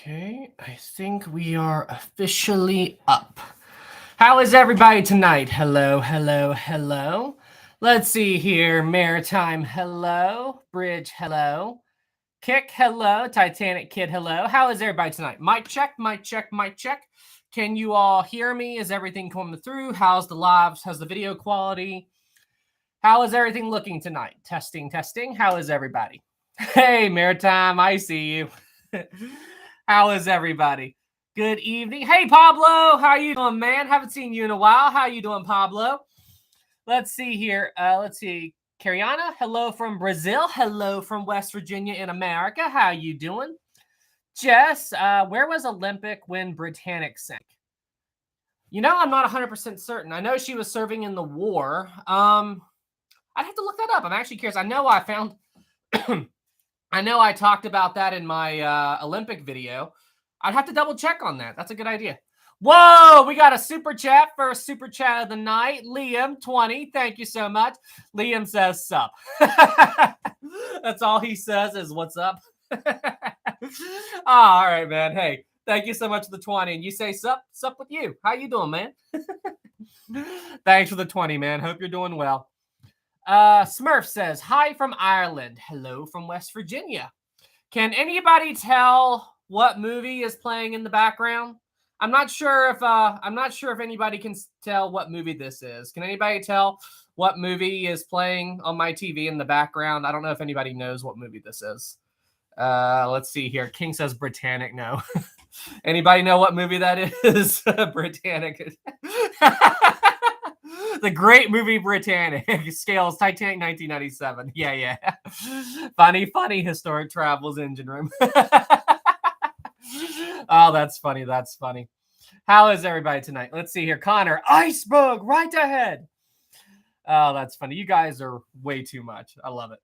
Okay, I think we are officially up. How is everybody tonight? Hello, hello, hello. Let's see here. Maritime, hello. Bridge, hello. Kick, hello. Titanic Kid, hello. How is everybody tonight? Mic check, mic check, mic check. Can you all hear me? Is everything coming through? How's the lives? How's the video quality? How is everything looking tonight? Testing, testing. How is everybody? Hey, Maritime, I see you. How is everybody? Good evening. Hey, Pablo. How you doing, man? Haven't seen you in a while. How you doing, Pablo? Let's see here. Let's see. Cariana, hello from Brazil. Hello from West Virginia in America. How you doing? Jess, where was Olympic when Britannic sank? I'm not 100% certain. I know she was serving in the war. I'd have to look that up. I'm actually curious. I know I found... I know I talked about that in my Olympic video. I'd have to double check on that. That's a good idea. Whoa, we got a super chat. First super chat of the night. Liam, 20. Thank you so much. Liam says, sup. That's all he says is, what's up? All right, man. Hey, thank you so much for the 20. And you say, sup with you. How you doing, man? Thanks for the 20, man. Hope you're doing well. Smurf says, hi from Ireland. Hello from West Virginia. Can anybody tell what movie is playing in the background? I'm not sure if anybody can tell what movie this is. Can anybody tell what movie is playing on my TV in the background? I don't know if anybody knows what movie this is. Let's see here. King says Britannic. No. Anybody know what movie that is? Britannic. The great movie Britannic. Scales Titanic 1997. Yeah. Funny historic travels engine room. Oh, that's funny. That's funny. How is everybody tonight? Let's see here. Connor, iceberg right ahead. Oh, that's funny. You guys are way too much. I love it.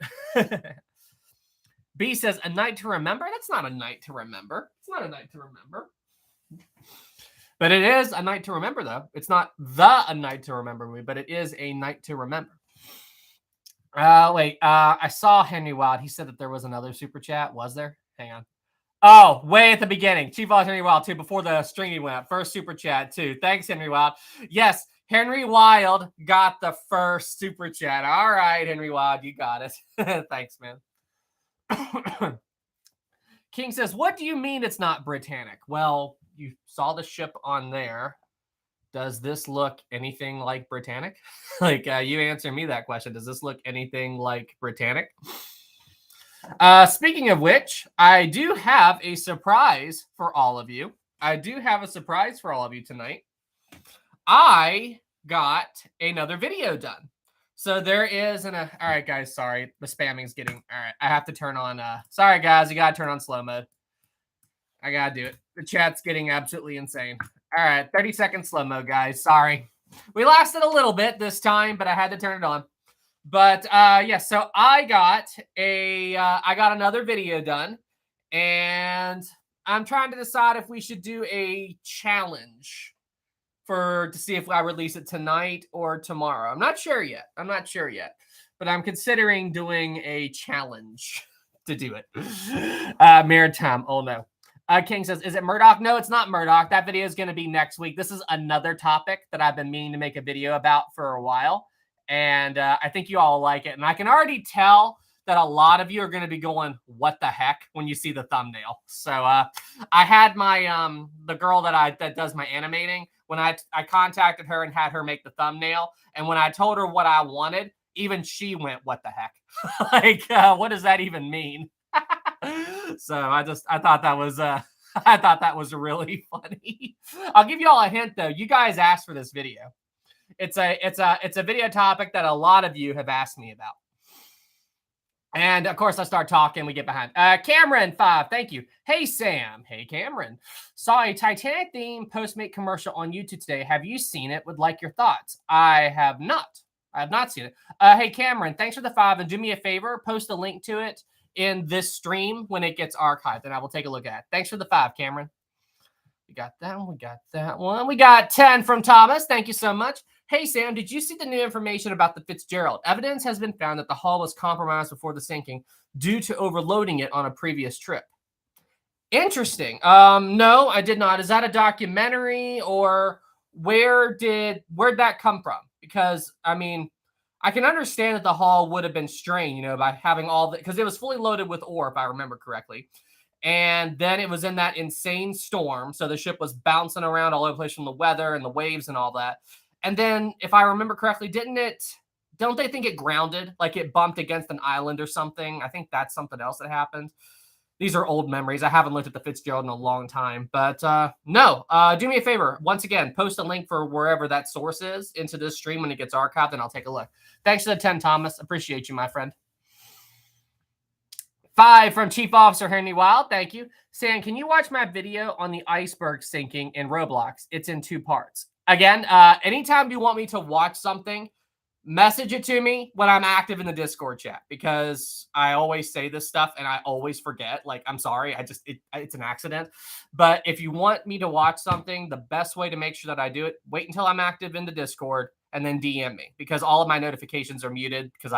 B says, a night to remember? That's not a night to remember. It's not a night to remember. But it is a night to remember, though. It's not a night to remember movie, but it is a night to remember. Wait. I saw Henry Wild. He said that there was another super chat. Was there? Hang on. Oh, way at the beginning. Chief Boss Henry Wild, too, before the streaming went up. First super chat, too. Thanks, Henry Wild. Yes, Henry Wild got the first super chat. All right, Henry Wild, you got it. Thanks, man. King says, what do you mean it's not Britannic? Well, you saw the ship on there. Does this look anything like Britannic? You answer me that question. Does this look anything like Britannic? Speaking of which, I do have a surprise for all of you. Tonight. I got another video done. So there is all right, guys, sorry. The spamming's getting, all right. I have to turn on, sorry, guys, you got to turn on slow mode. I got to do it. The chat's getting absolutely insane. All right, 30-second slow mode, guys. Sorry. We lasted a little bit this time, but I had to turn it on. But so I got another video done, and I'm trying to decide if we should do a challenge to see if I release it tonight or tomorrow. I'm not sure yet. But I'm considering doing a challenge to do it. Maritime. Oh no. King says, is it Murdoch? No, it's not Murdoch. That video is going to be next week. This is another topic that I've been meaning to make a video about for a while. And I think you all like it. And I can already tell that a lot of you are going to be going, what the heck, when you see the thumbnail. So I had my, the girl that does my animating, when I contacted her and had her make the thumbnail. And when I told her what I wanted, even she went, what the heck? What does that even mean? So I thought that was really funny. I'll give you all a hint though. You guys asked for this video. It's a video topic that a lot of you have asked me about. And of course I start talking, we get behind. Cameron 5, thank you. Hey Sam. Hey Cameron. Saw a Titanic themed Postmate commercial on YouTube today. Have you seen it? Would like your thoughts. I have not seen it. Hey Cameron, thanks for the 5, and do me a favor, post a link to it in this stream when it gets archived, and I will take a look at it. Thanks for the 5, Cameron. We got that one. We got 10 from Thomas. Thank you so much. Hey, Sam, did you see the new information about the Fitzgerald? Evidence has been found that the hull was compromised before the sinking due to overloading it on a previous trip. Interesting. No, I did not. Is that a documentary or where'd that come from? Because I mean, I can understand that the hull would have been strained, by having all the because it was fully loaded with ore, if I remember correctly. And then it was in that insane storm, so the ship was bouncing around all over the place from the weather and the waves and all that. And then, if I remember correctly, don't they think it grounded? Like it bumped against an island or something? I think that's something else that happened. These are old memories. I haven't looked at the Fitzgerald in a long time, but no. Do me a favor. Once again, post a link for wherever that source is into this stream when it gets archived, and I'll take a look. Thanks for the 10, Thomas. Appreciate you, my friend. 5 from Chief Officer Henry Wild. Thank you. Sam, can you watch my video on the iceberg sinking in Roblox? It's in 2 parts. Again, anytime you want me to watch something, message it to me when I'm active in the Discord chat, because I always say this stuff and I always forget. Like, I'm sorry. It's an accident. But if you want me to watch something, the best way to make sure that I do it, wait until I'm active in the Discord and then DM me, because all of my notifications are muted because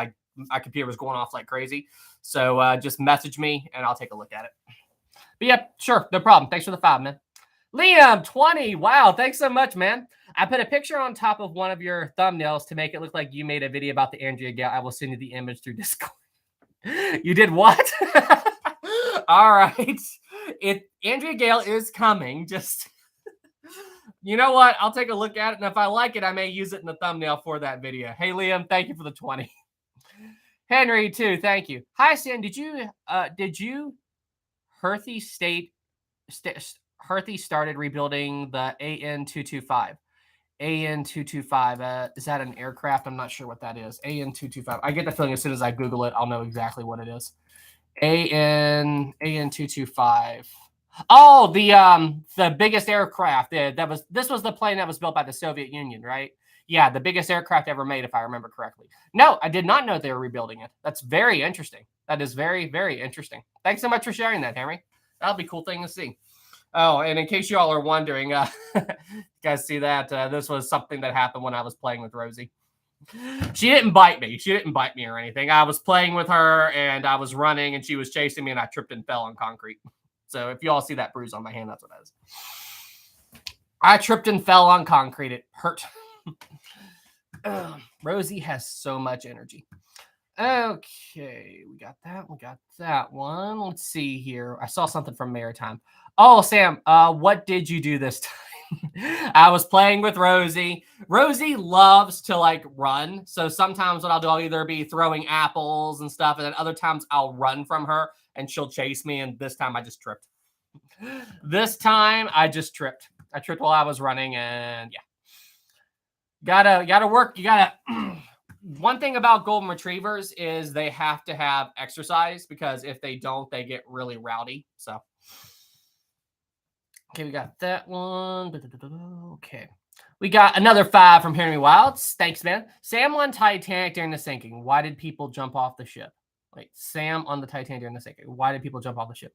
my computer was going off like crazy. So just message me and I'll take a look at it. But yeah, sure. No problem. Thanks for the 5, man. Liam, 20. Wow. Thanks so much, man. I put a picture on top of one of your thumbnails to make it look like you made a video about the Andrea Gale. I will send you the image through Discord. You did what? All right. Andrea Gale is coming. Just, you know what? I'll take a look at it. And if I like it, I may use it in the thumbnail for that video. Hey, Liam, thank you for the 20. Henry, too. Thank you. Hi, Sam. Did you Herthey Herthey started rebuilding the AN-225. AN-225. Is that an aircraft? I'm not sure what that is. AN-225. I get the feeling as soon as I Google it, I'll know exactly what it is. AN-225. Oh, the biggest aircraft. This was the plane that was built by the Soviet Union, right? Yeah, the biggest aircraft ever made, if I remember correctly. No, I did not know they were rebuilding it. That's very interesting. That is very, very interesting. Thanks so much for sharing that, Henry. That'll be a cool thing to see. Oh, and in case you all are wondering, you guys see that? This was something that happened when I was playing with Rosie. She didn't bite me. She didn't bite me or anything. I was playing with her, and I was running, and she was chasing me, and I tripped and fell on concrete. So if you all see that bruise on my hand, that's what that is. I tripped and fell on concrete. It hurt. Rosie has so much energy. Okay, we got that. We got that one. Let's see here. I saw something from Maritime. Oh, Sam, what did you do this time? I was playing with Rosie. Rosie loves to like run. So sometimes what I'll either be throwing apples and stuff, and then other times I'll run from her and she'll chase me. And this time I just tripped. This time I just tripped. I tripped while I was running, and yeah. Gotta work. You gotta. One thing about golden retrievers is they have to have exercise, because if they don't, they get really rowdy. So, okay, we got that one. Okay, we got another 5 from Henry Wilds. Thanks, man. Sam on Titanic during the sinking. Why did people jump off the ship? Wait, Sam on the Titanic during the sinking. Why did people jump off the ship?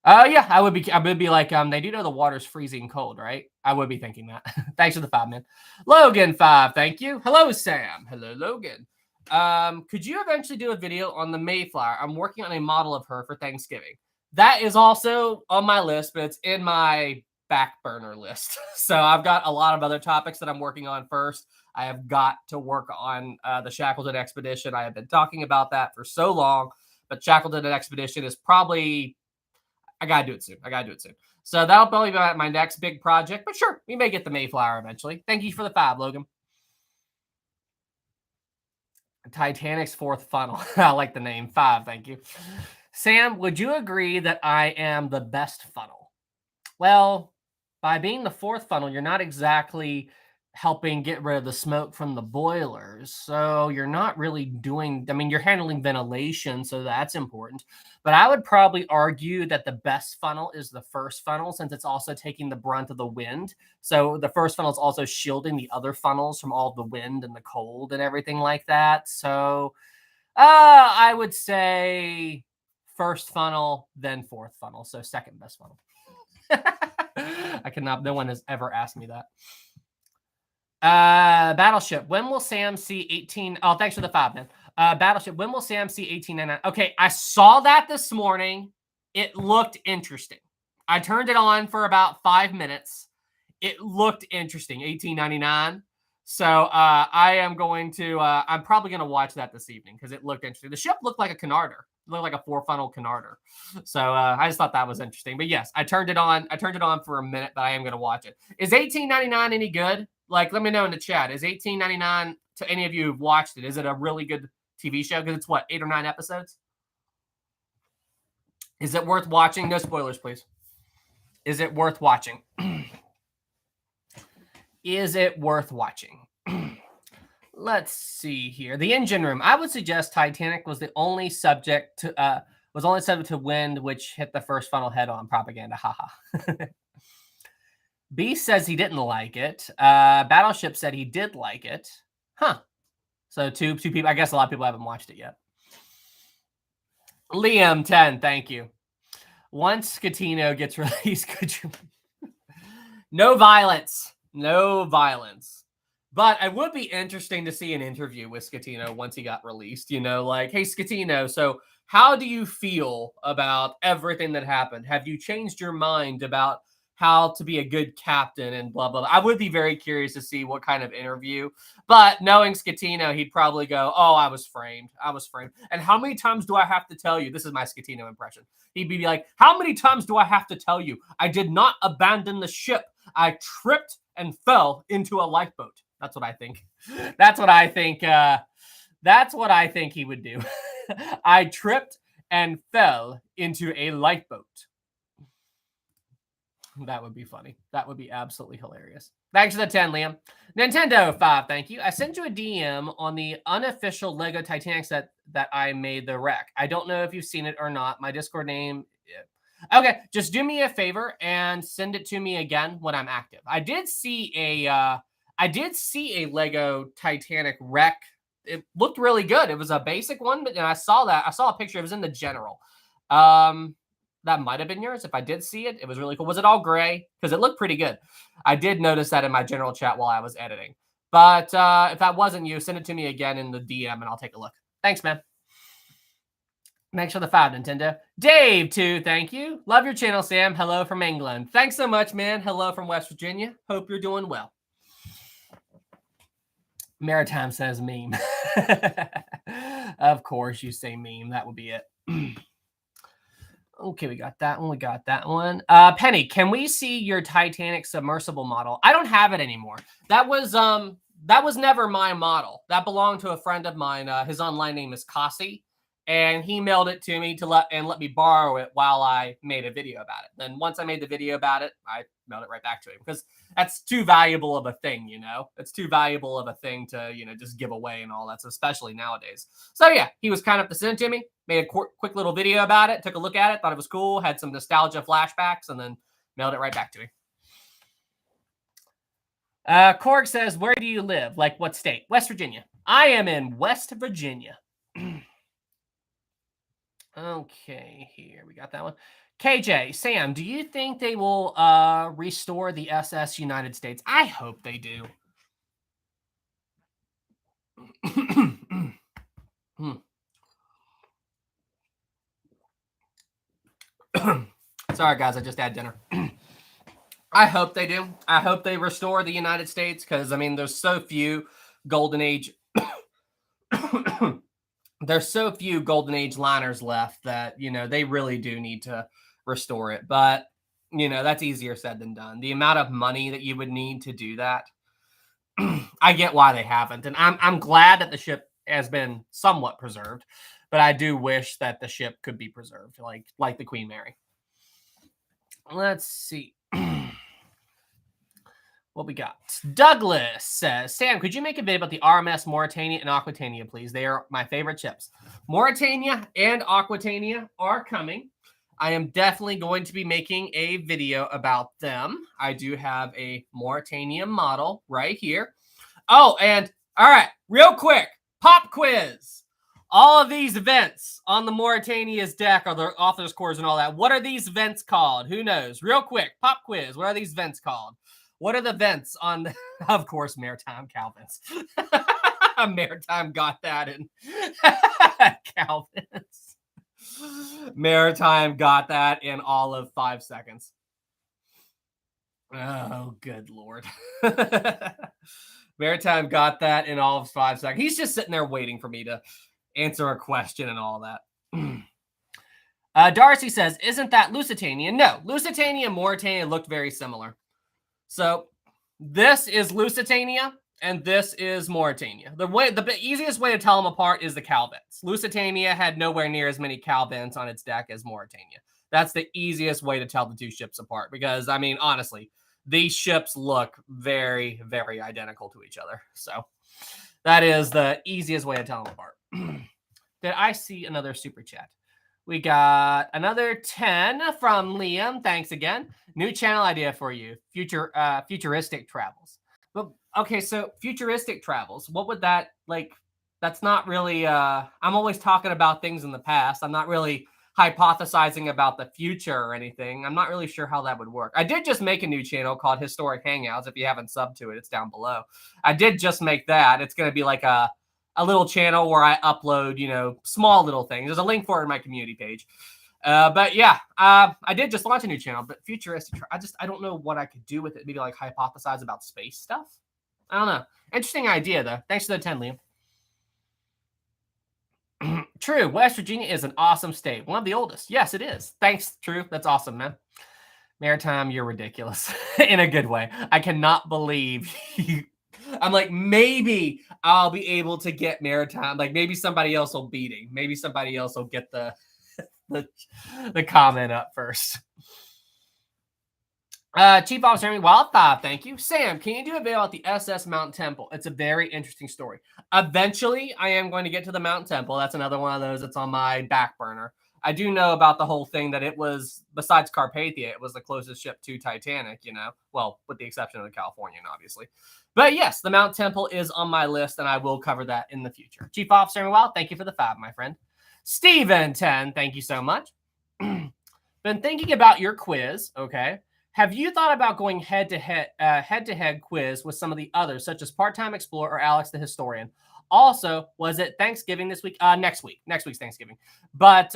Yeah, I would be like, they do know the water's freezing cold, right? I would be thinking that. Thanks for the 5, man. Logan 5, thank you. Hello, Sam. Hello, Logan. Could you eventually do a video on the Mayflower? I'm working on a model of her for Thanksgiving. That is also on my list, but it's in my back burner list. So I've got a lot of other topics that I'm working on first. I have got to work on the Shackleton expedition. I have been talking about that for so long, but Shackleton expedition is probably... I got to do it soon. So that'll probably be my next big project. But sure, we may get the Mayflower eventually. Thank you for the 5, Logan. Titanic's 4th funnel. I like the name. 5, thank you. Sam, would you agree that I am the best funnel? Well, by being the 4th funnel, you're not exactly helping get rid of the smoke from the boilers. So you're not really doing, you're handling ventilation, so that's important. But I would probably argue that the best funnel is the 1st funnel, since it's also taking the brunt of the wind. So the 1st funnel is also shielding the other funnels from all the wind and the cold and everything like that. So I would say 1st funnel, then 4th funnel. So 2nd best funnel. No one has ever asked me that. Battleship. When will Sam see 18? Oh, thanks for the 5, man. Battleship. When will Sam see 1899? Okay, I saw that this morning. It looked interesting. I turned it on for about 5 minutes. It looked interesting, $18.99. So I am going to, I'm probably going to watch that this evening because it looked interesting. The ship looked like a Canarder. It looked like a 4-funnel Canarder. So I just thought that was interesting. But yes, I turned it on. I turned it on for a minute, but I am going to watch it. Is $18.99 any good? Like, let me know in the chat. Is $18.99 to any of you who've watched it? Is it a really good TV show? Because it's what, 8 or 9 episodes? Is it worth watching? No spoilers, please. Is it worth watching? Is it worth watching? Let's see here. The engine room. I would suggest Titanic was the only subject to wind, which hit the first funnel head on. Propaganda. Haha. B says he didn't like it. Battleship said he did like it. Huh. So two people. I guess a lot of people haven't watched it yet. Liam 10. Thank you. Once Scatino gets released, could you? No violence. No violence. But it would be interesting to see an interview with Scatino once he got released. You know, like, hey, Scatino, so how do you feel about everything that happened? Have you changed your mind about how to be a good captain and blah, blah, blah? I would be very curious to see what kind of interview. But knowing Scatino, he'd probably go, oh, I was framed. I was framed. And how many times do I have to tell you? This is my Scatino impression. He'd be like, how many times do I have to tell you? I did not abandon the ship. I tripped and fell into a lifeboat. That's what I think. That's what I think. That's what I think he would do. I tripped and fell into a lifeboat. That would be funny. That would be absolutely hilarious. Thanks for the 10, Liam. Nintendo 5, thank you. I sent you a DM on the unofficial Lego Titanic set that I made the wreck. I don't know if you've seen it or not. My Discord name. Okay, just do me a favor and send it to me again when I'm active. I did see a Lego Titanic wreck. It looked really good. It was a basic one, but I saw that. I saw a picture. It was in the general. That might have been yours. If I did see it, it was really cool. Was it all gray? Because it looked pretty good. I did notice that in my general chat while I was editing. But if that wasn't you, send it to me again in the DM and I'll take a look. Thanks, man. Thanks for the 5, Nintendo. Dave, 2, thank you. Love your channel, Sam. Hello from England. Thanks so much, man. Hello from West Virginia. Hope you're doing well. Maritime says meme. Of course you say meme. That would be it. Okay, we got that one. We got that one. Penny, can we see your Titanic submersible model? I don't have it anymore. That was never my model. That belonged to a friend of mine. His online name is Kasi. And he mailed it to me to let me borrow it while I made a video about it. Then once I made the video about it, I mailed it right back to him because that's too valuable of a thing, you know? It's too valuable of a thing to, you know, just give away and all that, so especially nowadays. So yeah, he was kind enough to send it to me, made a quick little video about it, took a look at it, thought it was cool, had some nostalgia flashbacks, and then mailed it right back to me. Korg says, where do you live? Like what state? West Virginia. I am in West Virginia. Okay, here we got that one. KJ, Sam, do you think they will restore the SS United States? I hope they do. Sorry, guys, I just had dinner. I hope they do. I hope they restore the United States because, I mean, there's so few golden age... There's so few golden age liners left that, you know, they really do need to restore it. But, you know, that's easier said than done. The amount of money that you would need to do that, I get why they haven't. And I'm glad that the ship has been somewhat preserved, but I do wish that the ship could be preserved, like the Queen Mary. Let's see. What we got? Douglas says, Sam, could you make a video about the RMS Mauritania and Aquitania, please? They are my favorite ships. Mauritania and Aquitania are coming. I am definitely going to be making a video about them. I do have a Mauritania model right here. Oh, and all right, real quick, pop quiz. All of these vents on the Mauritania's deck are the officers' quarters and all that. What are these vents called? Who knows? Real quick, pop quiz. What are these vents called? What are the vents on the, of course, Maritime Calvins. Maritime got that in Calvins. Maritime got that in all of 5 seconds. Oh, good Lord. Maritime got that in all of 5 seconds. He's just sitting there waiting for me to answer a question and all that. Darcy says, isn't that Lusitania? No, Lusitania and Mauritania looked very similar. So this is Lusitania and this is Mauritania. The easiest way to tell them apart is the cow vents. Lusitania had nowhere near as many cow vents on its deck as Mauritania. That's the easiest way to tell the two ships apart because, I mean, honestly, these ships look very, very identical to each other. So that is the easiest way to tell them apart. Did I see another super chat? We got another 10 from Liam. Thanks again. New channel idea for you. Futuristic travels. But okay, so futuristic travels. What would that like? That's not really I'm always talking about things in the past. I'm not really hypothesizing about the future or anything. I'm not really sure how that would work. I did just make a new channel called Historic Hangouts. If you haven't subbed to it, it's down below. I did just make that. It's going to be like a little channel where I upload, you know, small little things. There's a link for it in my community page. But yeah, I did just launch a new channel, but futuristic. I don't know what I could do with it. Maybe like hypothesize about space stuff. I don't know. Interesting idea though. Thanks for the 10, Liam. True. West Virginia is an awesome state. One of the oldest. Yes, it is. Thanks, True. That's awesome, man. Maritime, you're ridiculous in a good way. I cannot believe you. I'm like, maybe I'll be able to get Maritime. Like maybe somebody else will beat him. Maybe somebody else will get the comment up first. Chief Officer Wild 5, thank you. Sam, can you do a video about the SS Mountain Temple? It's a very interesting story. Eventually, I am going to get to the Mountain Temple. That's another one of those that's on my back burner. I do know about the whole thing that it was, besides Carpathia, it was the closest ship to Titanic, you know? Well, with the exception of the Californian, obviously. But yes, the Mountain Temple is on my list, and I will cover that in the future. Chief Officer Wild, thank you for the 5, my friend. Steven 10, thank you so much. Been thinking about your quiz, okay? Have you thought about going head-to-head quiz with some of the others, such as Part-Time Explorer or Alex the Historian? Also, was it Thanksgiving this week? Next week. Next week's Thanksgiving. But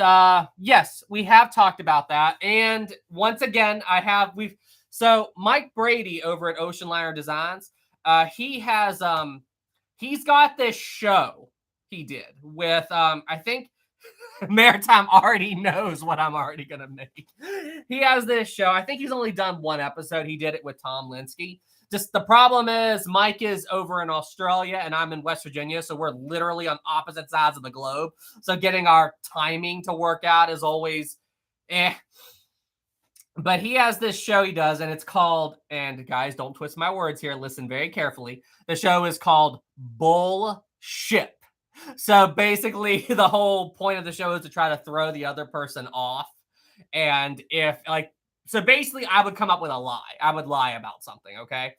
yes, we have talked about that. And once again, so Mike Brady over at Ocean Liner Designs, he has he's got this show he did with I think Maritime already knows what I'm already going to make. He has this show. I think he's only done one episode. He did it with Tom Linsky. Just the problem is Mike is over in Australia and I'm in West Virginia. So we're literally on opposite sides of the globe. So getting our timing to work out is always But he has this show he does and it's called, and guys, don't twist my words here. Listen very carefully. The show is called Bullshit. So basically, the whole point of the show is to try to throw the other person off. And so basically, I would come up with a lie. I would lie about something, okay?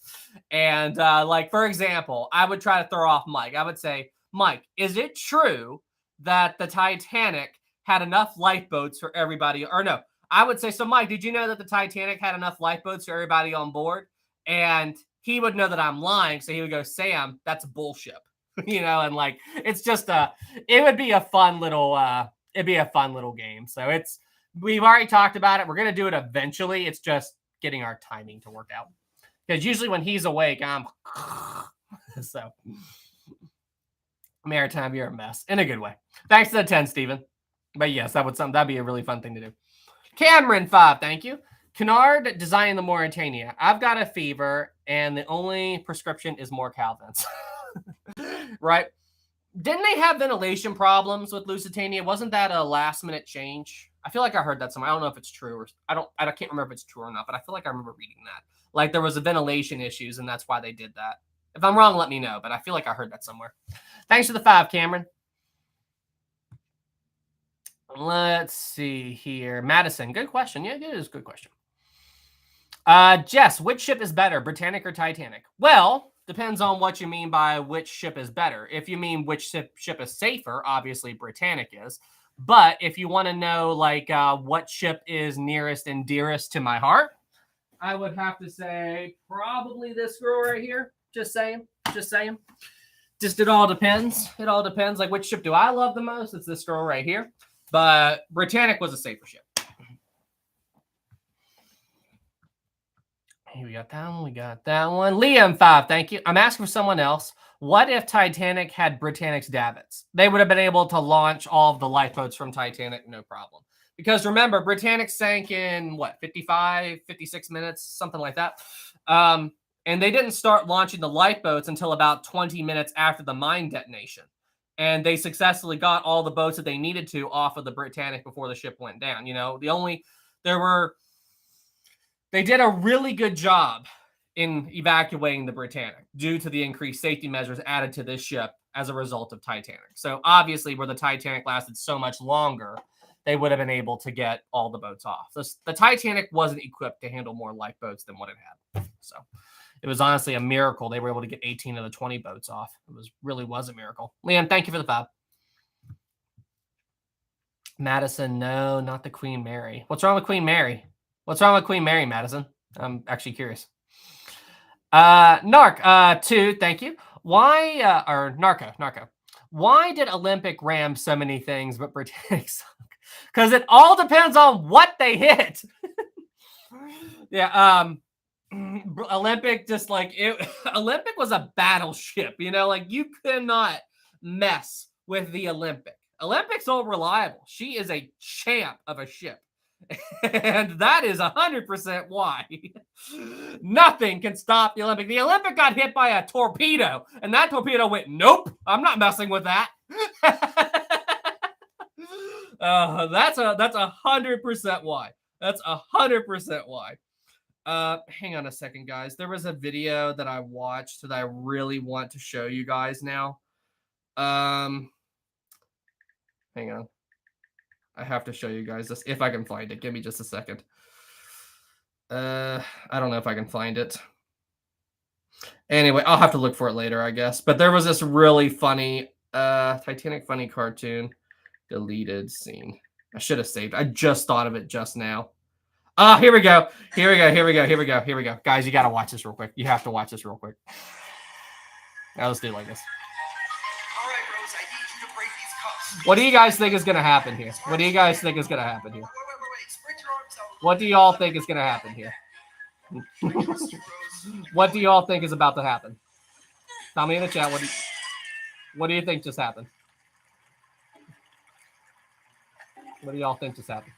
And like, for example, I would try to throw off Mike. I would say, Mike, is it true that the Titanic had enough lifeboats for everybody? Or no, I would say, so Mike, did you know that the Titanic had enough lifeboats for everybody on board? And he would know that I'm lying. So he would go, Sam, that's bullshit. You know, and like it's just it would be a fun little game. So we've already talked about it. We're gonna do it eventually. It's just getting our timing to work out. Because usually when he's awake, I'm so Maritime, you're a mess in a good way. Thanks to the 10, Steven. But yes, that'd be a really fun thing to do. Cameron 5, thank you. Kennard designing the Mauritania. I've got a fever, and the only prescription is more Calvins. Right? Didn't they have ventilation problems with Lusitania? Wasn't that a last minute change? I feel like I heard that somewhere. I don't know if it's true or I can't remember if it's true or not, but I feel like I remember reading that. Like there was a ventilation issues and that's why they did that. If I'm wrong, let me know, but I feel like I heard that somewhere. Thanks for the 5, Cameron. Let's see here. Madison, good question. Yeah, it is a good question. Jess, which ship is better, Britannic or Titanic? Well, depends on what you mean by which ship is better. If you mean which ship is safer, obviously Britannic is. But if you want to know like what ship is nearest and dearest to my heart, I would have to say probably this girl right here. Just saying. Just it all depends. It all depends. Like which ship do I love the most? It's this girl right here. But Britannic was a safer ship. Hey, we got that one. We got that one. Liam 5, thank you. I'm asking for someone else. What if Titanic had Britannic's davits? They would have been able to launch all of the lifeboats from Titanic, no problem. Because remember, Britannic sank in what, 55, 56 minutes, something like that. And they didn't start launching the lifeboats until about 20 minutes after the mine detonation. And they successfully got all the boats that they needed to off of the Britannic before the ship went down. You know, they did a really good job in evacuating the Britannic due to the increased safety measures added to this ship as a result of Titanic. So obviously, where the Titanic lasted so much longer, they would have been able to get all the boats off. The Titanic wasn't equipped to handle more lifeboats than what it had. So it was honestly a miracle they were able to get 18 of the 20 boats off. It really was a miracle. Liam, thank you for the 5. Madison, no, not the Queen Mary. What's wrong with Queen Mary? What's wrong with Queen Mary, Madison? I'm actually curious. Narc, 2, thank you. Why, or Narco. Why did Olympic ram so many things, but Britannic sunk? Because it all depends on what they hit. Yeah, Olympic just like it. Olympic was a battleship, you know, like you cannot mess with the Olympic. Olympic's all reliable. She is a champ of a ship. And that is 100% why. Nothing can stop the Olympic. The Olympic got hit by a torpedo, and that torpedo went, nope, I'm not messing with that. That's 100% why. That's 100% why. Hang on a second, guys. There was a video that I watched that I really want to show you guys now. Hang on. I have to show you guys this if I can find it. Give me just a second. I don't know if I can find it. Anyway, I'll have to look for it later, I guess. But there was this really funny Titanic funny cartoon deleted scene. I should have saved. I just thought of it just now. Here we go. Guys, you got to watch this real quick. You have to watch this real quick. Now let's do it like this. All right, Rose, I need you to break these cuffs. What do you guys think is going to happen here? What do you guys think is going to happen here? Wait. Spread your arms out. What do y'all think is going to happen here? What do y'all think is about to happen? Tell me in the chat. What do you think just happened? What do y'all think just happened?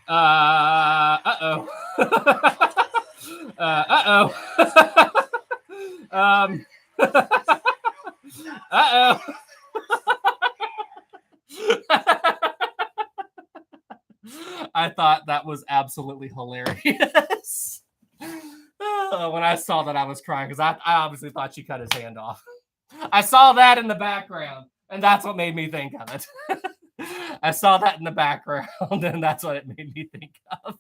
Uh-oh. Uh-oh. I thought that was absolutely hilarious. When I saw that, I was crying because I obviously thought she cut his hand off. I saw that in the background, and that's what made me think of it. I saw that in the background, and that's what it made me think of.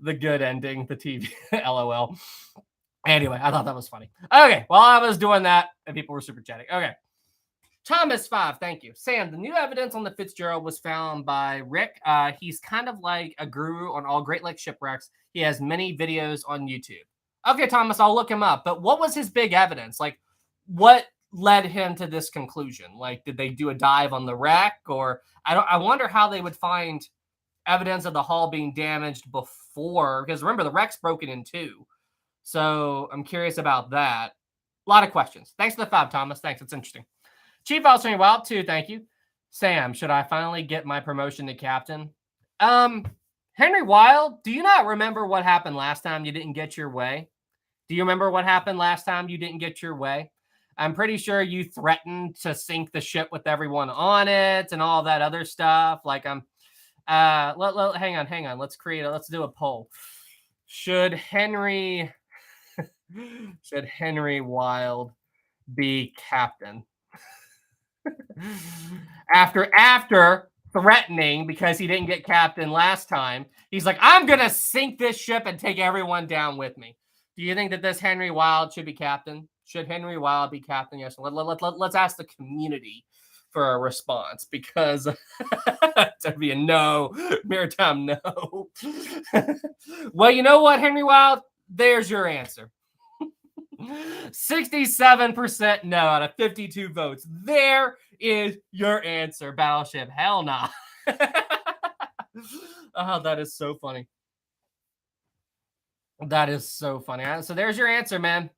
The good ending, the TV, LOL. Anyway, I thought that was funny. Okay, while I was doing that, and people were super chatting. Okay. Thomas 5, thank you. Sam, the new evidence on the Fitzgerald was found by Rick. He's kind of like a guru on all Great Lakes shipwrecks. He has many videos on YouTube. Okay, Thomas, I'll look him up. But what was his big evidence? Like, what led him to this conclusion? Like, did they do a dive on the wreck? Or I wonder how they would find evidence of the hull being damaged before. Because remember, the wreck's broken in 2. So I'm curious about that. A lot of questions. Thanks for the 5, Thomas. Thanks. It's interesting. Chief Outstanding Wild 2, thank you. Sam, should I finally get my promotion to captain? Henry Wild, do you not remember what happened last time you didn't get your way? Do you remember what happened last time you didn't get your way? I'm pretty sure you threatened to sink the ship with everyone on it and all that other stuff. Like hang on. Let's do a poll. Should Henry Wild be captain? After threatening because he didn't get captain last time, he's like, I'm gonna sink this ship and take everyone down with me. Do you think that this Henry Wild should be captain? Should Henry Wild be captain? Yes. Let's ask the community for a response, because there'd be a no, maritime no. Well, you know what, Henry Wild? There's your answer. 67% no out of 52 votes. There is your answer, Battleship. Hell nah. Oh, that is so funny. That is so funny. So there's your answer, man.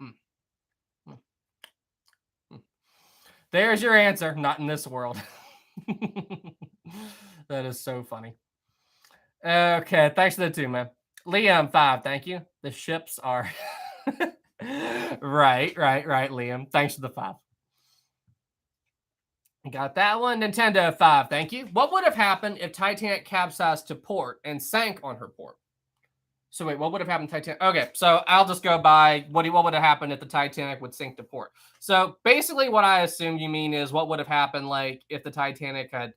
Mm, mm, mm. There's your answer. Not in this world. That is so funny. Okay, thanks for the 2, man. Liam, 5, thank you. The ships are right, Liam. Thanks for the 5. Got that one. Nintendo, 5, thank you. What would have happened if Titanic capsized to port and sank on her port? So wait, what would have happened to Titanic? Okay, so I'll just go by what would have happened if the Titanic would sink to port. So basically what I assume you mean is what would have happened like if the Titanic had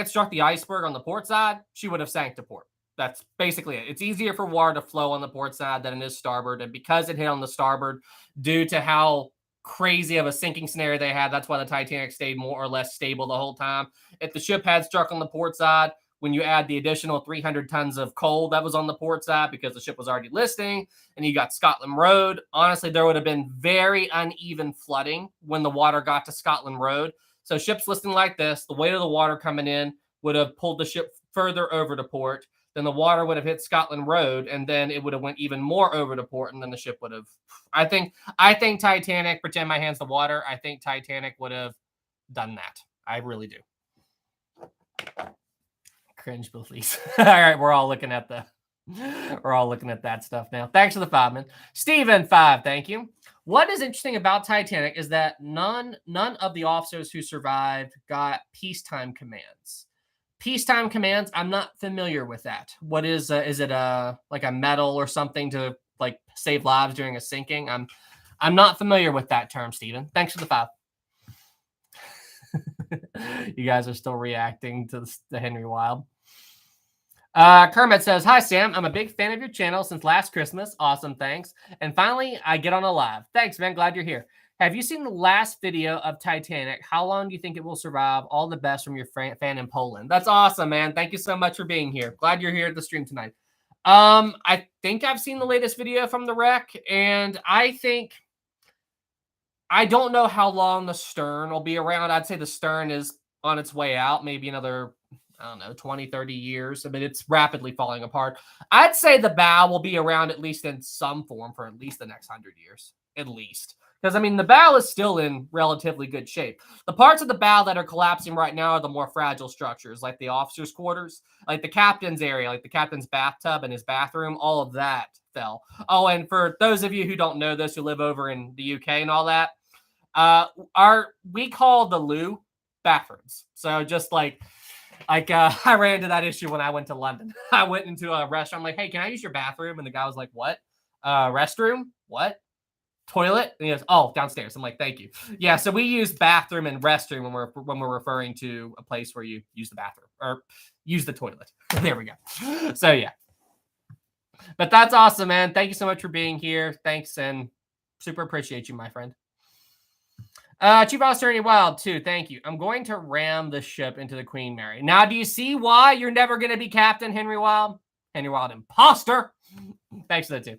struck the iceberg on the port side, she would have sank to port. That's basically it. It's easier for water to flow on the port side than it is starboard. And because it hit on the starboard, due to how crazy of a sinking scenario they had, that's why the Titanic stayed more or less stable the whole time. If the ship had struck on the port side, when you add the additional 300 tons of coal that was on the port side because the ship was already listing, and you got Scotland Road, honestly, there would have been very uneven flooding when the water got to Scotland Road. So ships listing like this, the weight of the water coming in would have pulled the ship further over to port. Then the water would have hit Scotland Road, and then it would have went even more over to port, and then the ship would have. I think Titanic. Pretend my hand's the water. I think Titanic would have done that. I really do. Cringe, please. All right, we're all looking at that stuff now. Thanks for the 5, man. Steven, 5, thank you. What is interesting about Titanic is that none of the officers who survived got peacetime commands. Peacetime commands, I'm not familiar with that. What is it like a medal or something to like save lives during a sinking? I'm not familiar with that term, Steven. Thanks for the 5. You guys are still reacting to the Henry Wild. Kermit says, "Hi, Sam. I'm a big fan of your channel since last Christmas. Awesome, thanks. And finally, I get on a live. Thanks, man. Glad you're here. Have you seen the last video of Titanic? How long do you think it will survive? All the best from your fan in Poland." That's awesome, man. Thank you so much for being here. Glad you're here at the stream tonight. I think I've seen the latest video from the wreck, and I don't know how long the stern will be around. I'd say the stern is on its way out, maybe another, I don't know, 20, 30 years. I mean, it's rapidly falling apart. I'd say the bow will be around at least in some form for at least the next 100 years, at least. Because, I mean, the bow is still in relatively good shape. The parts of the bow that are collapsing right now are the more fragile structures, like the officers' quarters, like the captain's area, like the captain's bathtub and his bathroom. All of that fell. Oh, and for those of you who don't know this, who live over in the UK and all that, we call the loo bathrooms. So just like I ran into that issue when I went to London. I went into a restaurant. I'm like, "Hey, can I use your bathroom?" And the guy was like, "What? Restroom? What? Toilet?" And he goes, "Oh, downstairs." I'm like, "Thank you." Yeah, so we use bathroom and restroom when we're referring to a place where you use the bathroom or use the toilet. There we go. So yeah. But that's awesome, man. Thank you so much for being here. Thanks, and super appreciate you, my friend. Chief Officer Ernie Wild, too. Thank you. I'm going to ram the ship into the Queen Mary. Now, do you see why you're never going to be Captain Henry Wild? Henry Wild, imposter. Thanks for that, too.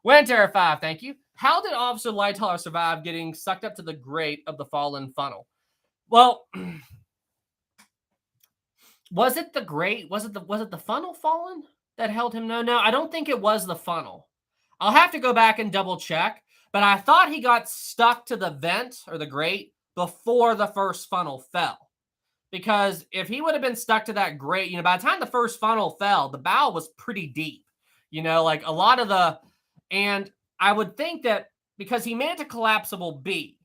Winter 5, thank you. How did Officer Lightoller survive getting sucked up to the grate of the fallen funnel? Well, was it the grate? Was it the funnel fallen that held him? No, I don't think it was the funnel. I'll have to go back and double check. But I thought he got stuck to the vent or the grate before the first funnel fell. Because if he would have been stuck to that grate, by the time the first funnel fell, the bow was pretty deep. Like a lot of and I would think that because he made it to collapsible B,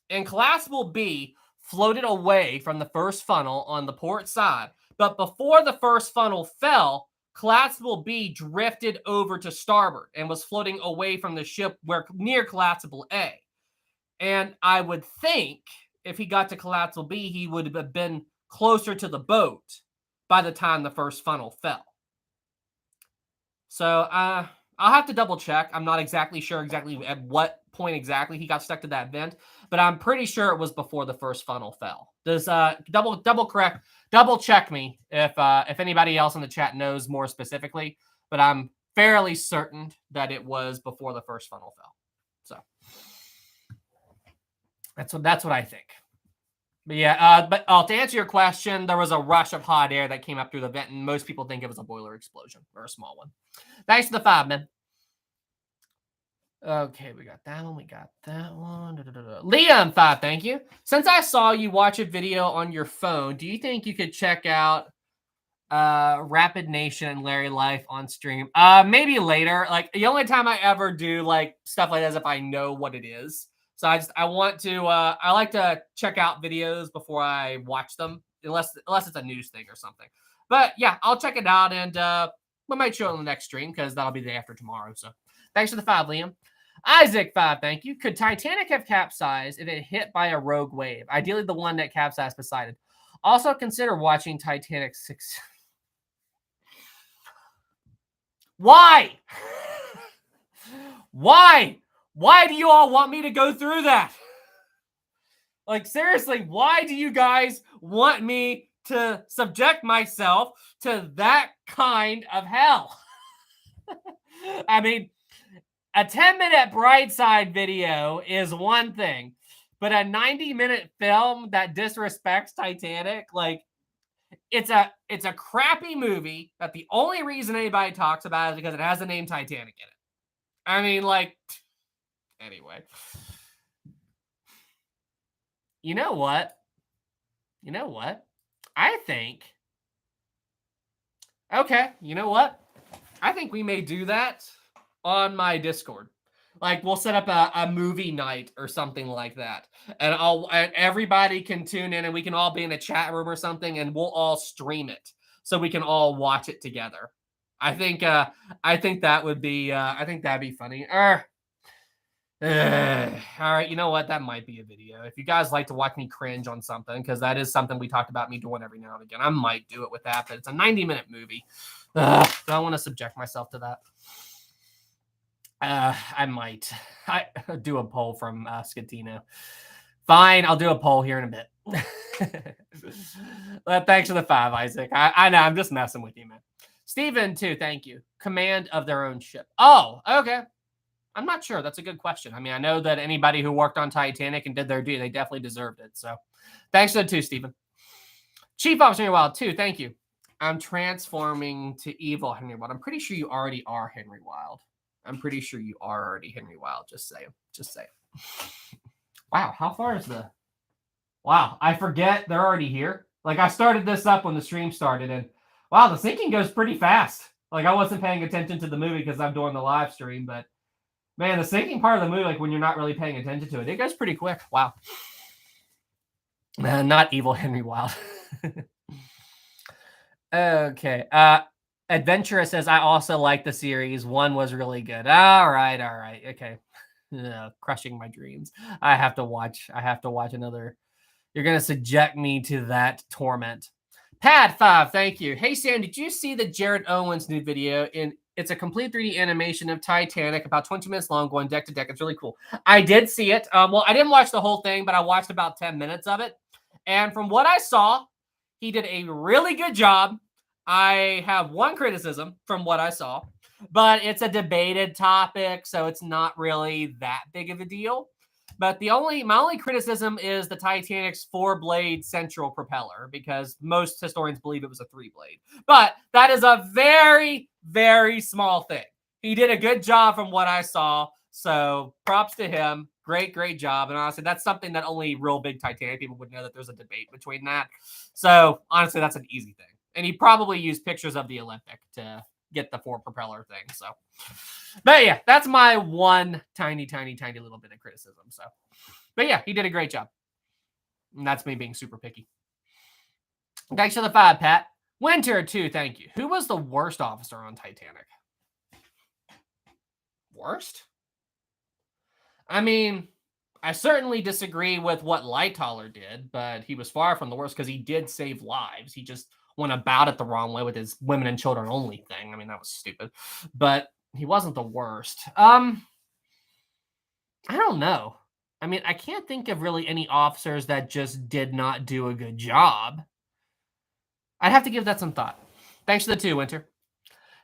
and collapsible B floated away from the first funnel on the port side. But before the first funnel fell, collapsible B drifted over to starboard and was floating away from the ship near collapsible A. And I would think if he got to collapsible B, he would have been closer to the boat by the time the first funnel fell. So I'll have to double check. I'm not exactly sure at what point exactly he got stuck to that vent, but I'm pretty sure it was before the first funnel fell. Does double check me if anybody else in the chat knows more specifically, but I'm fairly certain that it was before the first funnel fell. So that's what I think. But yeah, to answer your question, there was a rush of hot air that came up through the vent, and most people think it was a boiler explosion or a small one. Thanks for the 5, man. Okay, we got that one. We got that one. Liam, 5, thank you. Since I saw you watch a video on your phone, do you think you could check out Rapid Nation and Larry Life on stream? Maybe later. Like, the only time I ever do like stuff like that is if I know what it is. So I want to I like to check out videos before I watch them, unless it's a news thing or something. But yeah, I'll check it out, and we might show it on the next stream because that'll be the day after tomorrow. So thanks for the 5, Liam. Isaac, 5, thank you. Could Titanic have capsized if it hit by a rogue wave? Ideally, the one that capsized beside it. Also, consider watching Titanic 6. Why? Why? Why do you all want me to go through that? Like, seriously, why do you guys want me to subject myself to that kind of hell? I mean, a 10-minute Brightside video is one thing, but a 90-minute film that disrespects Titanic, like, it's a crappy movie that the only reason anybody talks about is because it has the name Titanic in it. I mean, like, anyway. You know what? I think, okay, you know what? I think we may do that on my Discord. Like, we'll set up a movie night or something like that. And everybody can tune in, and we can all be in a chat room or something, and we'll all stream it so we can all watch it together. I think that would be I think that'd be funny. All right, you know what? That might be a video. If you guys like to watch me cringe on something, because that is something we talked about me doing every now and again, I might do it with that, but it's a 90-minute movie. I don't want to subject myself to that. I might. I do a poll from Scatino. Fine, I'll do a poll here in a bit. Thanks for the 5, Isaac. I know, I'm just messing with you, man. Steven, 2, thank you. Command of their own ship. Oh, okay. I'm not sure. That's a good question. I mean, I know that anybody who worked on Titanic and did their duty, they definitely deserved it. So thanks for the 2, Steven. Chief Officer Henry Wild, 2, thank you. I'm transforming to evil Henry Wild. I'm pretty sure you already are Henry Wild. I'm pretty sure you are already Henry Wild. Just saying. Just saying. Wow, how far is the... Wow, I forget they're already here. Like, I started this up when the stream started, and wow, the syncing goes pretty fast. Like, I wasn't paying attention to the movie because I'm doing the live stream, but man, the syncing part of the movie, like when you're not really paying attention to it, it goes pretty quick. Wow. Not evil Henry Wild. Okay. Adventurous says, I also like the series. 1 was really good. All right. Okay. Crushing my dreams. I have to watch another. You're going to subject me to that torment. Pat 5, thank you. Hey, Sam, did you see the Jared Owens new video? It's a complete 3D animation of Titanic, about 20 minutes long, going deck to deck. It's really cool. I did see it. Well, I didn't watch the whole thing, but I watched about 10 minutes of it. And from what I saw, he did a really good job. I have one criticism from what I saw, but it's a debated topic, so it's not really that big of a deal. But my only criticism is the Titanic's 4-blade central propeller, because most historians believe it was a 3-blade. But that is a very, very small thing. He did a good job from what I saw, so props to him. Great job. And honestly, that's something that only real big Titanic people would know, that there's a debate between that. So honestly, that's an easy thing. And he probably used pictures of the Olympic to get the 4 propeller thing. So, but yeah, that's my one tiny little bit of criticism. So, but yeah, he did a great job. And that's me being super picky. Thanks for the 5, Pat. Winter 2, thank you. Who was the worst officer on Titanic? Worst? I mean, I certainly disagree with what Lightoller did, but he was far from the worst because he did save lives. He just went about it the wrong way with his women and children only thing. I mean, that was stupid, but he wasn't the worst. I don't know. I mean, I can't think of really any officers that just did not do a good job. I'd have to give that some thought. Thanks for the 2, Winter.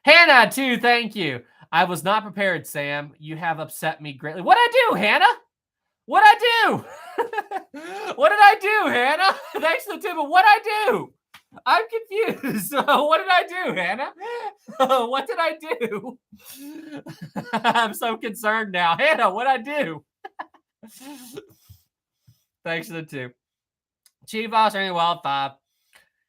Hannah 2, thank you. I was not prepared, Sam. You have upset me greatly. What'd I do, Hannah? What'd I do? What did I do, Hannah? Thanks for the tip, but what'd I do? I'm confused. What did I do, Hannah? What did I do? I'm so concerned now. Hannah, what'd I do? Thanks for the tip. Chivas Henry Wild 5.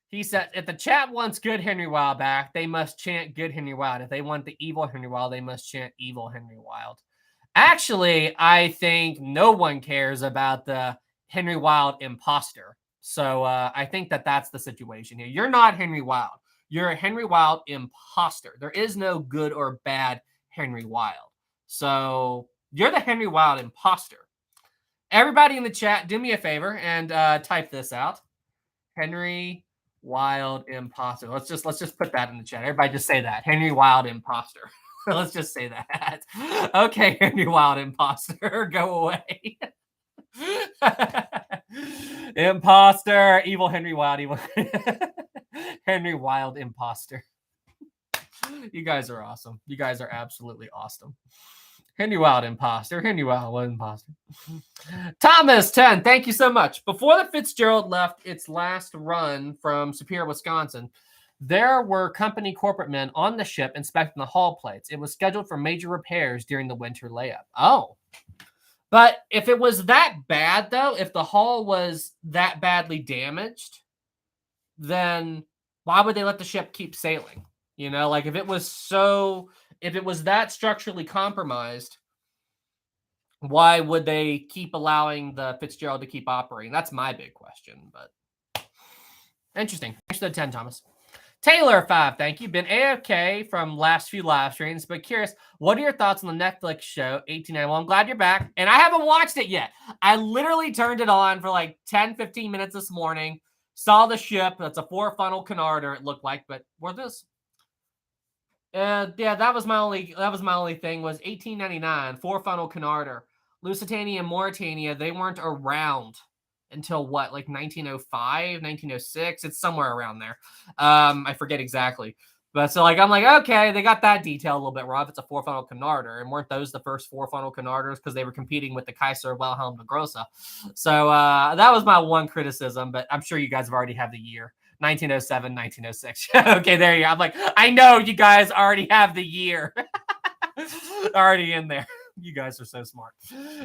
He said, if the chat wants good Henry Wild back, they must chant good Henry Wild. If they want the evil Henry Wild, they must chant evil Henry Wild. Actually, I think no one cares about the Henry Wild imposter. So I think that that's the situation here. You're not Henry Wild. You're a Henry Wild imposter. There is no good or bad Henry Wild. So you're the Henry Wild imposter. Everybody in the chat, do me a favor and type this out. Henry Wild imposter. Let's just put that in the chat. Everybody just say that. Henry Wild imposter. Let's just say that. Okay, Henry Wild imposter, go away. Imposter, evil Henry Wild, evil Henry Wild imposter. You guys are awesome. You guys are absolutely awesome. Henry Wild imposter. Henry Wild imposter. Thomas 10, thank you so much. Before the Fitzgerald left its last run from Superior, Wisconsin, there were company corporate men on the ship inspecting the hull plates. It was scheduled for major repairs during the winter layup. Oh. But if it was that bad, though, if the hull was that badly damaged, then why would they let the ship keep sailing? You know, like if it was that structurally compromised, why would they keep allowing the Fitzgerald to keep operating? That's my big question, but interesting. Thanks for the 10, Thomas. Taylor 5, thank you. Been AFK from last few live streams, but curious, what are your thoughts on the Netflix show 1891? I'm glad you're back, and I haven't watched it yet. I literally turned it on for like 10, 15 minutes this morning, saw the ship. That's a 4-funnel Canarder, it looked like, but what this? Yeah, that was my only thing was 1899, 4-funnel Canarder. Lusitania and Mauritania, they weren't around until what, like 1905, 1906? It's somewhere around there. I forget exactly. But so like I'm like, okay, they got that detail a little bit wrong. It's a 4-funnel Canarder, and weren't those the first 4-funnel Canarders because they were competing with the Kaiser Wilhelm de Grosse? So that was my one criticism, but I'm sure you guys have already have the year. 1907, 1906. Okay, there you go. I'm like, I know you guys already have the year already in there. You guys are so smart.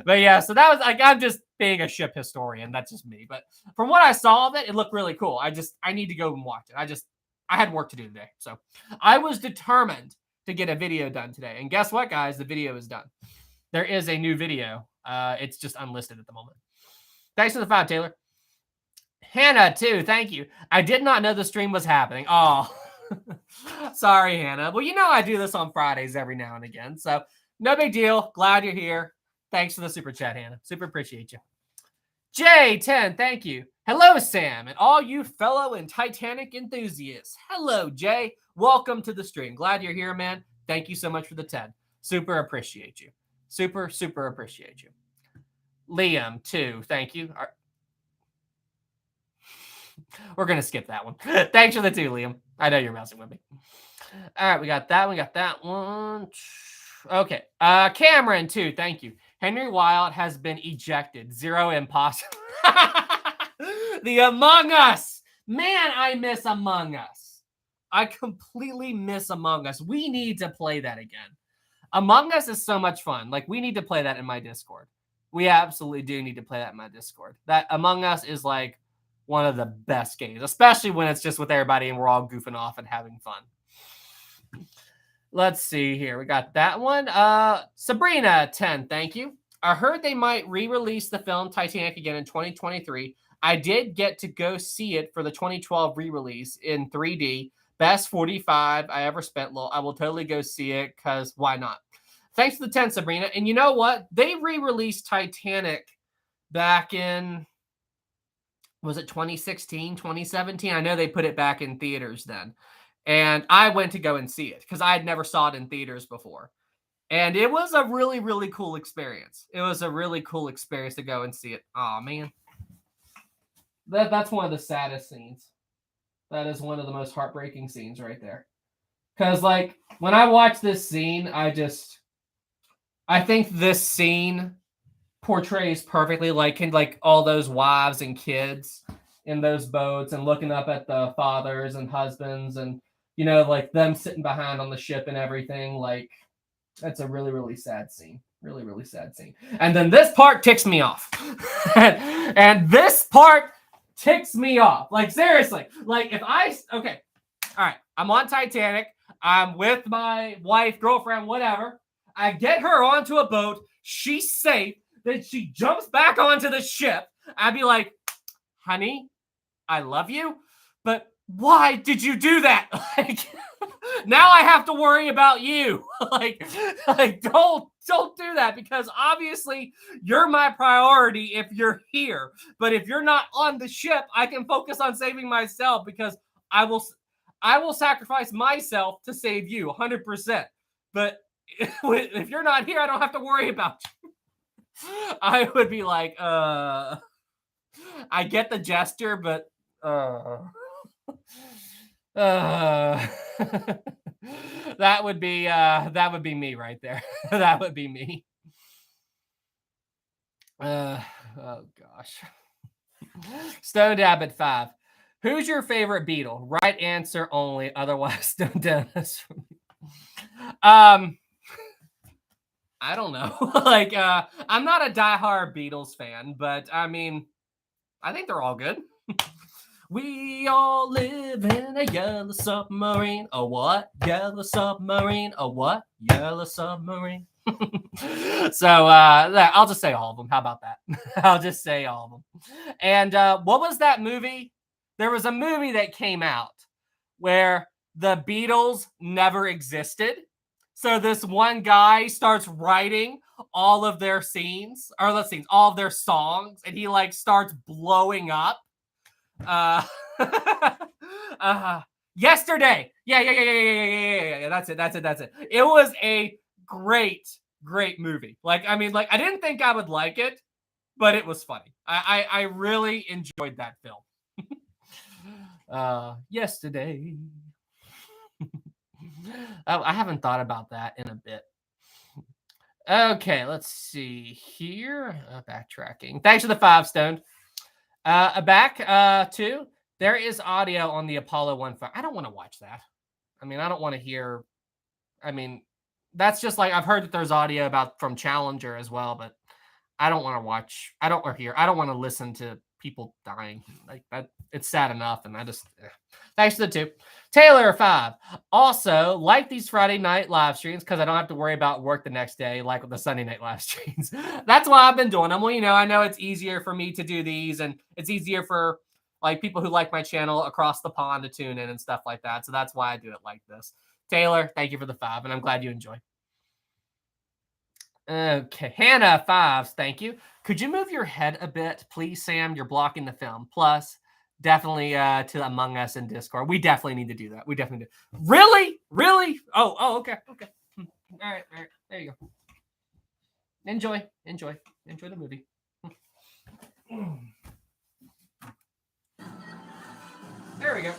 But yeah, so that was like, I'm just being a ship historian. That's just me. But from what I saw of it, it looked really cool. I need to go and watch it. I had work to do today. So I was determined to get a video done today. And guess what, guys? The video is done. There is a new video. It's just unlisted at the moment. Thanks for the 5, Taylor. Hannah, too. Thank you. I did not know the stream was happening. Oh, sorry, Hannah. Well, you know I do this on Fridays every now and again. So no big deal. Glad you're here. Thanks for the super chat, Hannah. Super appreciate you. Jay10, thank you. Hello, Sam, and all you fellow and Titanic enthusiasts. Hello, Jay. Welcome to the stream. Glad you're here, man. Thank you so much for the 10. Super appreciate you. Super, super appreciate you. Liam, too. Thank you. We're going to skip that one. Thanks for the 2, Liam. I know you're messing with me. All right, we got that one. We got that one. Okay. Cameron, too. Thank you. Henry Wild has been ejected. 0 imposter. The Among Us. Man, I miss Among Us. I completely miss Among Us. We need to play that again. Among Us is so much fun. Like, we need to play that in my Discord. We absolutely do need to play that in my Discord. That Among Us is like one of the best games, especially when it's just with everybody and we're all goofing off and having fun. Let's see here. We got that one. Sabrina 10, thank you. I heard they might re-release the film Titanic again in 2023. I did get to go see it for the 2012 re-release in 3D. Best 45 I ever spent. I will totally go see it because why not? Thanks for the 10, Sabrina. And you know what? They re-released Titanic back in, was it 2016, 2017? I know they put it back in theaters then. And I went to go and see it because I had never saw it in theaters before. And it was a really, really cool experience. It was a really cool experience to go and see it. Oh, man. That's one of the saddest scenes. That is one of the most heartbreaking scenes right there. Because, like, when I watch this scene, I think this scene portrays perfectly, like all those wives and kids in those boats and looking up at the fathers and husbands and like them sitting behind on the ship and everything. Like that's a really, really sad scene. Really, really sad scene. And then this part ticks me off. and this part ticks me off. Like seriously. Like okay. All right. I'm on Titanic. I'm with my wife, girlfriend, whatever. I get her onto a boat. She's safe. Then she jumps back onto the ship. I'd be like, honey, I love you, but why did you do that? Like, now I have to worry about you. like don't do that, because obviously you're my priority if you're here. But if you're not on the ship, I can focus on saving myself, because I will sacrifice myself to save you 100%. But if you're not here, I don't have to worry about you. I would be like, I get the gesture, but that would be me right there. That would be me. Oh gosh. Stoned Abbott 5. Who's your favorite Beatle? Right answer only. Otherwise, don't Dennis. I don't know. Like, I'm not a diehard Beatles fan, but I mean, I think they're all good. We all live in a yellow submarine. A what? Yellow submarine. A what? Yellow submarine. So I'll just say all of them. How about that? I'll just say all of them. And what was that movie? There was a movie that came out where the Beatles never existed. So this one guy starts writing all of their scenes, or all of their songs, and he like starts blowing up. Yesterday. Yeah. That's it. It was a great movie. Like, I mean, like, I didn't think I would like it, but it was funny. I really enjoyed that film. Yesterday. I haven't thought about that in a bit. Okay, let's see here. Backtracking. Thanks for the 5 stoned. Back to there is audio on the Apollo 1. I don't want to watch that. I mean, I don't want to hear. I mean, that's just like I've heard that there's audio from Challenger as well, but I don't want to watch. I don't want to listen to people dying like that. It's sad enough, and I just. Thanks to the 2. Taylor 5. Also, like these Friday night live streams, because I don't have to worry about work the next day, like with the Sunday night live streams. That's why I've been doing them. Well, I know it's easier for me to do these, and it's easier for like people who like my channel across the pond to tune in and stuff like that. So that's why I do it like this. Taylor, thank you for the 5, and I'm glad you enjoy. Okay, Hannah 5. Thank you. Could you move your head a bit, please, Sam? You're blocking the film. Plus, definitely to Among Us in Discord. We definitely need to do that. We definitely do. Really? Oh, okay. All right. There you go. Enjoy the movie. There we go.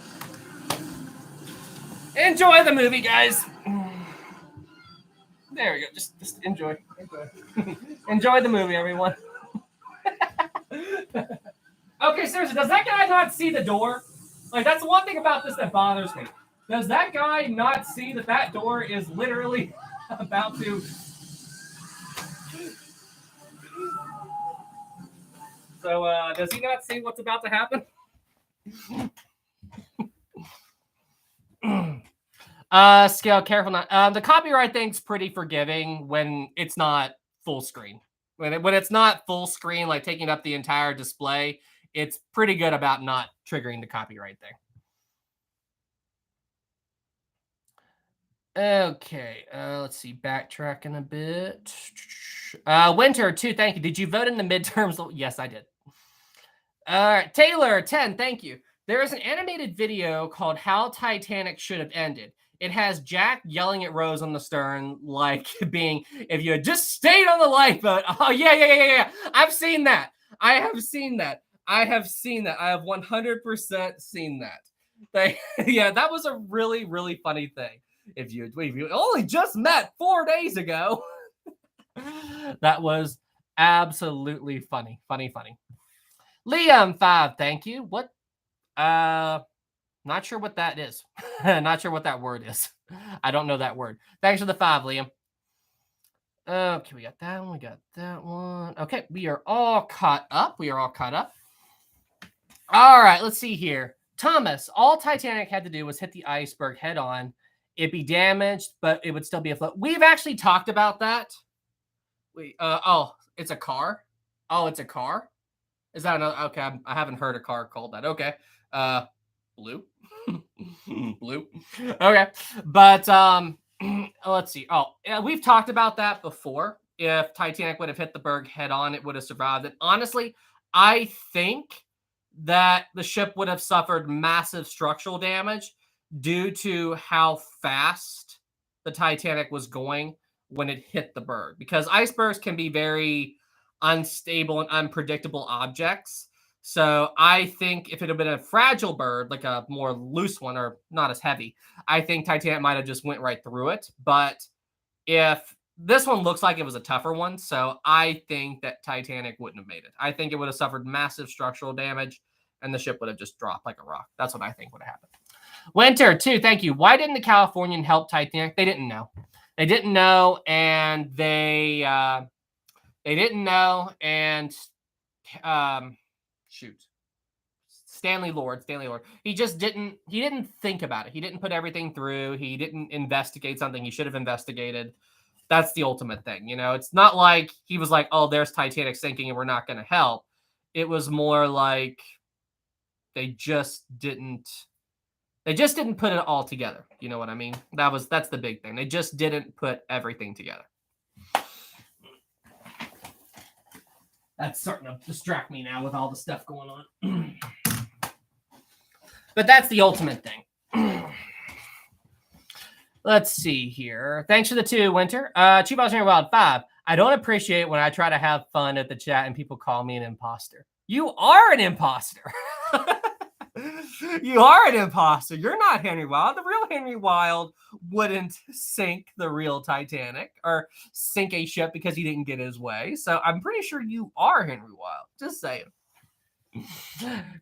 Enjoy the movie, guys. There we go. Just enjoy. Enjoy the movie, everyone. Okay, seriously, does that guy not see the door? Like, that's one thing about this that bothers me. Does that guy not see that door is literally about to... So, does he not see what's about to happen? Scale, careful not... the copyright thing's pretty forgiving when it's not full screen. When it's not full screen, like taking up the entire display, it's pretty good about not triggering the copyright thing. Okay, let's see. Backtracking a bit. Winter 2, thank you. Did you vote in the midterms? Yes, I did. All right, Taylor 10, thank you. There is an animated video called How Titanic Should Have Ended. It has Jack yelling at Rose on the stern, like being, if you had just stayed on the lifeboat. Oh, yeah. I've seen that. I have seen that. I have 100% seen that. Yeah, that was a really, really funny thing. If you only just met 4 days ago. That was Absolutely funny. Funny. Liam 5, thank you. What? Not sure what that is. Not sure what that word is. I don't know that word. Thanks for the 5, Liam. Okay, we got that one. We got that one. Okay, we are all caught up. All right, let's see here. Thomas, all Titanic had to do was hit the iceberg head on. It'd be damaged, but it would still be afloat. We've actually talked about that. Oh, it's a car. Oh, it's a car. Is that another? Okay, I haven't heard a car called that. Okay, blue, blue. Okay, but let's see. Oh, yeah, we've talked about that before. If Titanic would have hit the berg head on, it would have survived. And honestly, I think that the ship would have suffered massive structural damage due to how fast the Titanic was going when it hit the berg. Because icebergs can be very unstable and unpredictable objects. So I think if it had been a fragile bird, like a more loose one or not as heavy, I think Titanic might have just went right through it. But if this one looks like it was a tougher one, so I think that Titanic wouldn't have made it. I think it would have suffered massive structural damage and the ship would have just dropped like a rock. That's what I think would have happened. Winter 2, thank you. Why didn't the Californian help Titanic? They didn't know. They didn't know, and they didn't know, and shoot. Stanley Lord. He just didn't think about it. He didn't put everything through. He didn't investigate something he should have investigated. That's the ultimate thing. You know, it's not like he was like, oh, there's Titanic sinking and we're not going to help. It was more like they just didn't put it all together. You know what I mean? That's the big thing. They just didn't put everything together. That's starting to distract me now with all the stuff going on. But that's the ultimate thing. Let's see here. Thanks for the 2, Winter. Cheapos Wild 5. I don't appreciate when I try to have fun at the chat and people call me an imposter. You are an imposter. You are an imposter. You're not Henry Wild. The real Henry Wild wouldn't sink the real Titanic or sink a ship because he didn't get his way. So I'm pretty sure you are Henry Wild. Just saying.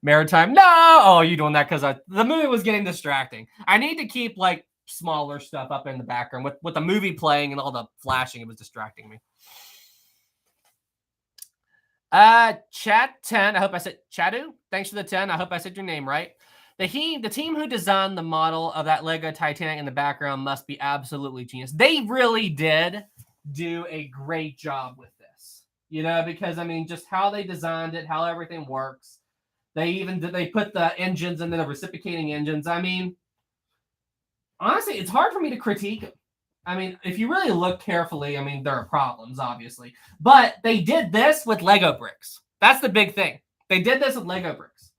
Maritime. No. Oh, you doing that because the movie was getting distracting. I need to keep like smaller stuff up in the background with the movie playing and all the flashing. It was distracting me. Chat 10. I hope I said Chadu. Thanks for the 10. I hope I said your name right. The team who designed the model of that Lego Titanic in the background must be absolutely genius. They really did do a great job with this, you know, because I mean, just how they designed it, how everything works. They put the engines and then the reciprocating engines. I mean, honestly, it's hard for me to critique them. I mean, if you really look carefully, I mean, there are problems, obviously. But they did this with Lego bricks. That's the big thing. They did this with Lego bricks.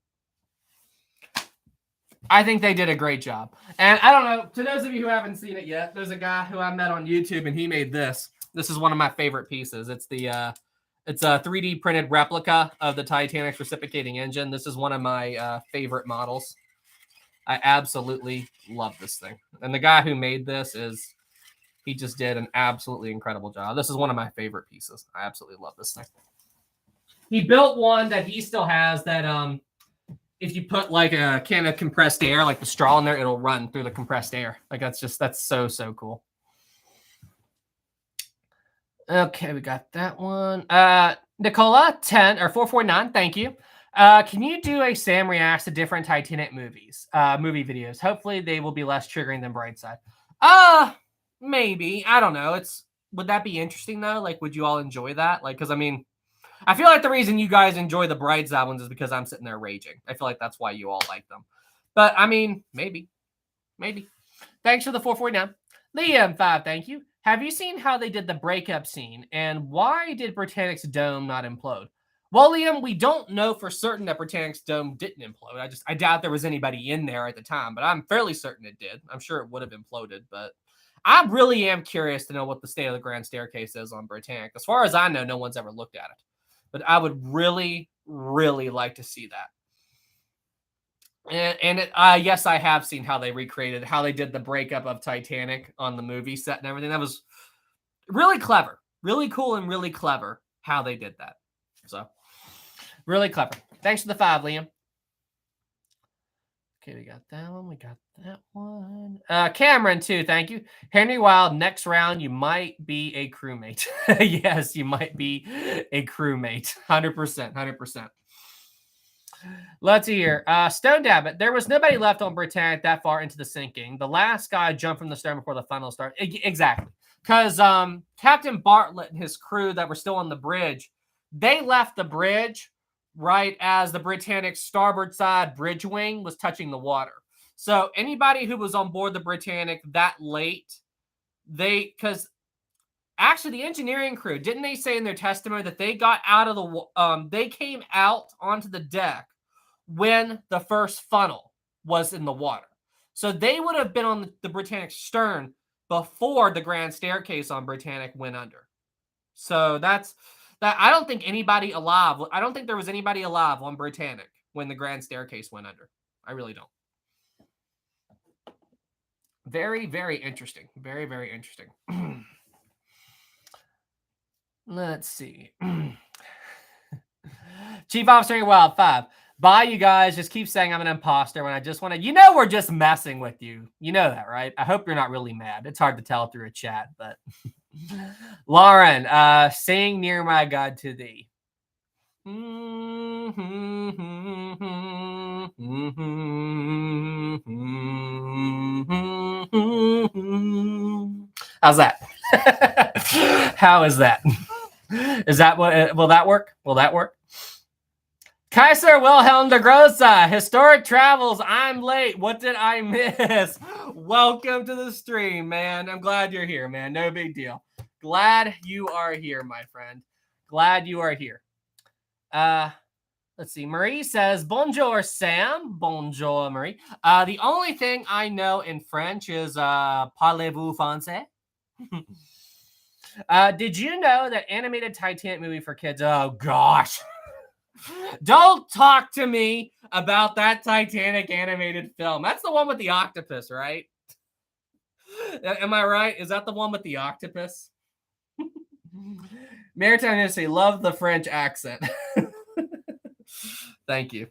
I think they did a great job. And I don't know, to those of you who haven't seen it yet, there's a guy who I met on YouTube, and he made this. This is one of my favorite pieces. It's a 3D printed replica of the Titanic's reciprocating engine. This is one of my favorite models. I absolutely love this thing. And the guy who made this he just did an absolutely incredible job. This is one of my favorite pieces. I absolutely love this thing. He built one that he still has that if you put like a can of compressed air, like the straw in there, it'll run through the compressed air. Like that's so cool. Okay, we got that one. Nicola 10 or 449, thank you. Can you do a Sam reacts to different Titanic movie videos? Hopefully they will be less triggering than Brightside. Maybe. I don't know. Would that be interesting though? Like, would you all enjoy that? Like, because I mean, I feel like the reason you guys enjoy the Brightside ones is because I'm sitting there raging. I feel like that's why you all like them. But I mean, maybe. Thanks for the 449. Liam 5, thank you. Have you seen how they did the breakup scene? And why did Britannic's dome not implode? Well, Liam, we don't know for certain that Britannic's dome didn't implode. I doubt there was anybody in there at the time, but I'm fairly certain it did. I'm sure it would have imploded, but I really am curious to know what the state of the Grand Staircase is on Britannic. As far as I know, no one's ever looked at it. But I would really, really like to see that. And yes, I have seen how they did the breakup of Titanic on the movie set and everything. That was really clever, really cool, and really clever how they did that. So really clever. Thanks for the 5, Liam. Okay, we got that one. We got that one. Cameron, too. Thank you. Henry Wild, next round, you might be a crewmate. Yes, you might be a crewmate. 100%. 100%. Let's see here. Stone Dabbit. There was nobody left on Britannic that far into the sinking. The last guy jumped from the stern before the funnel started. Exactly. Because Captain Bartlett and his crew that were still on the bridge, they left the bridge right as the Britannic's starboard side bridge wing was touching the water. So anybody who was on board the Britannic that late, because actually the engineering crew, didn't they say in their testimony that they got out of the, they came out onto the deck when the first funnel was in the water. So they would have been on the Britannic's stern before the grand staircase on Britannic went under. So that's that. I don't think anybody alive, I don't think there was anybody alive on Britannic when the grand staircase went under. I really don't. Very, very interesting. Very, very interesting. Let's see. Chief Officer Wild 5. Bye, you guys. Just keep saying I'm an imposter when I just want to. You know, we're just messing with you. You know that, right? I hope you're not really mad. It's hard to tell through a chat, but Lauren, sing Near My God to Thee. How's that? How is that? Is that what? Will that work? Will that work? Kaiser Wilhelm de Grossa, Historic Travels. I'm late. What did I miss? Welcome to the stream, man. I'm glad you're here, man. No big deal. Glad you are here, my friend. Glad you are here. Let's see. Marie says, bonjour, Sam. Bonjour, Marie. The only thing I know in French is parlez-vous français? Did you know that animated Titanic movie for kids? Oh, gosh. Don't talk to me about that Titanic animated film. That's the one with the octopus, right? Am I right? Is that the one with the octopus? Maritime History, love the French accent. Thank you.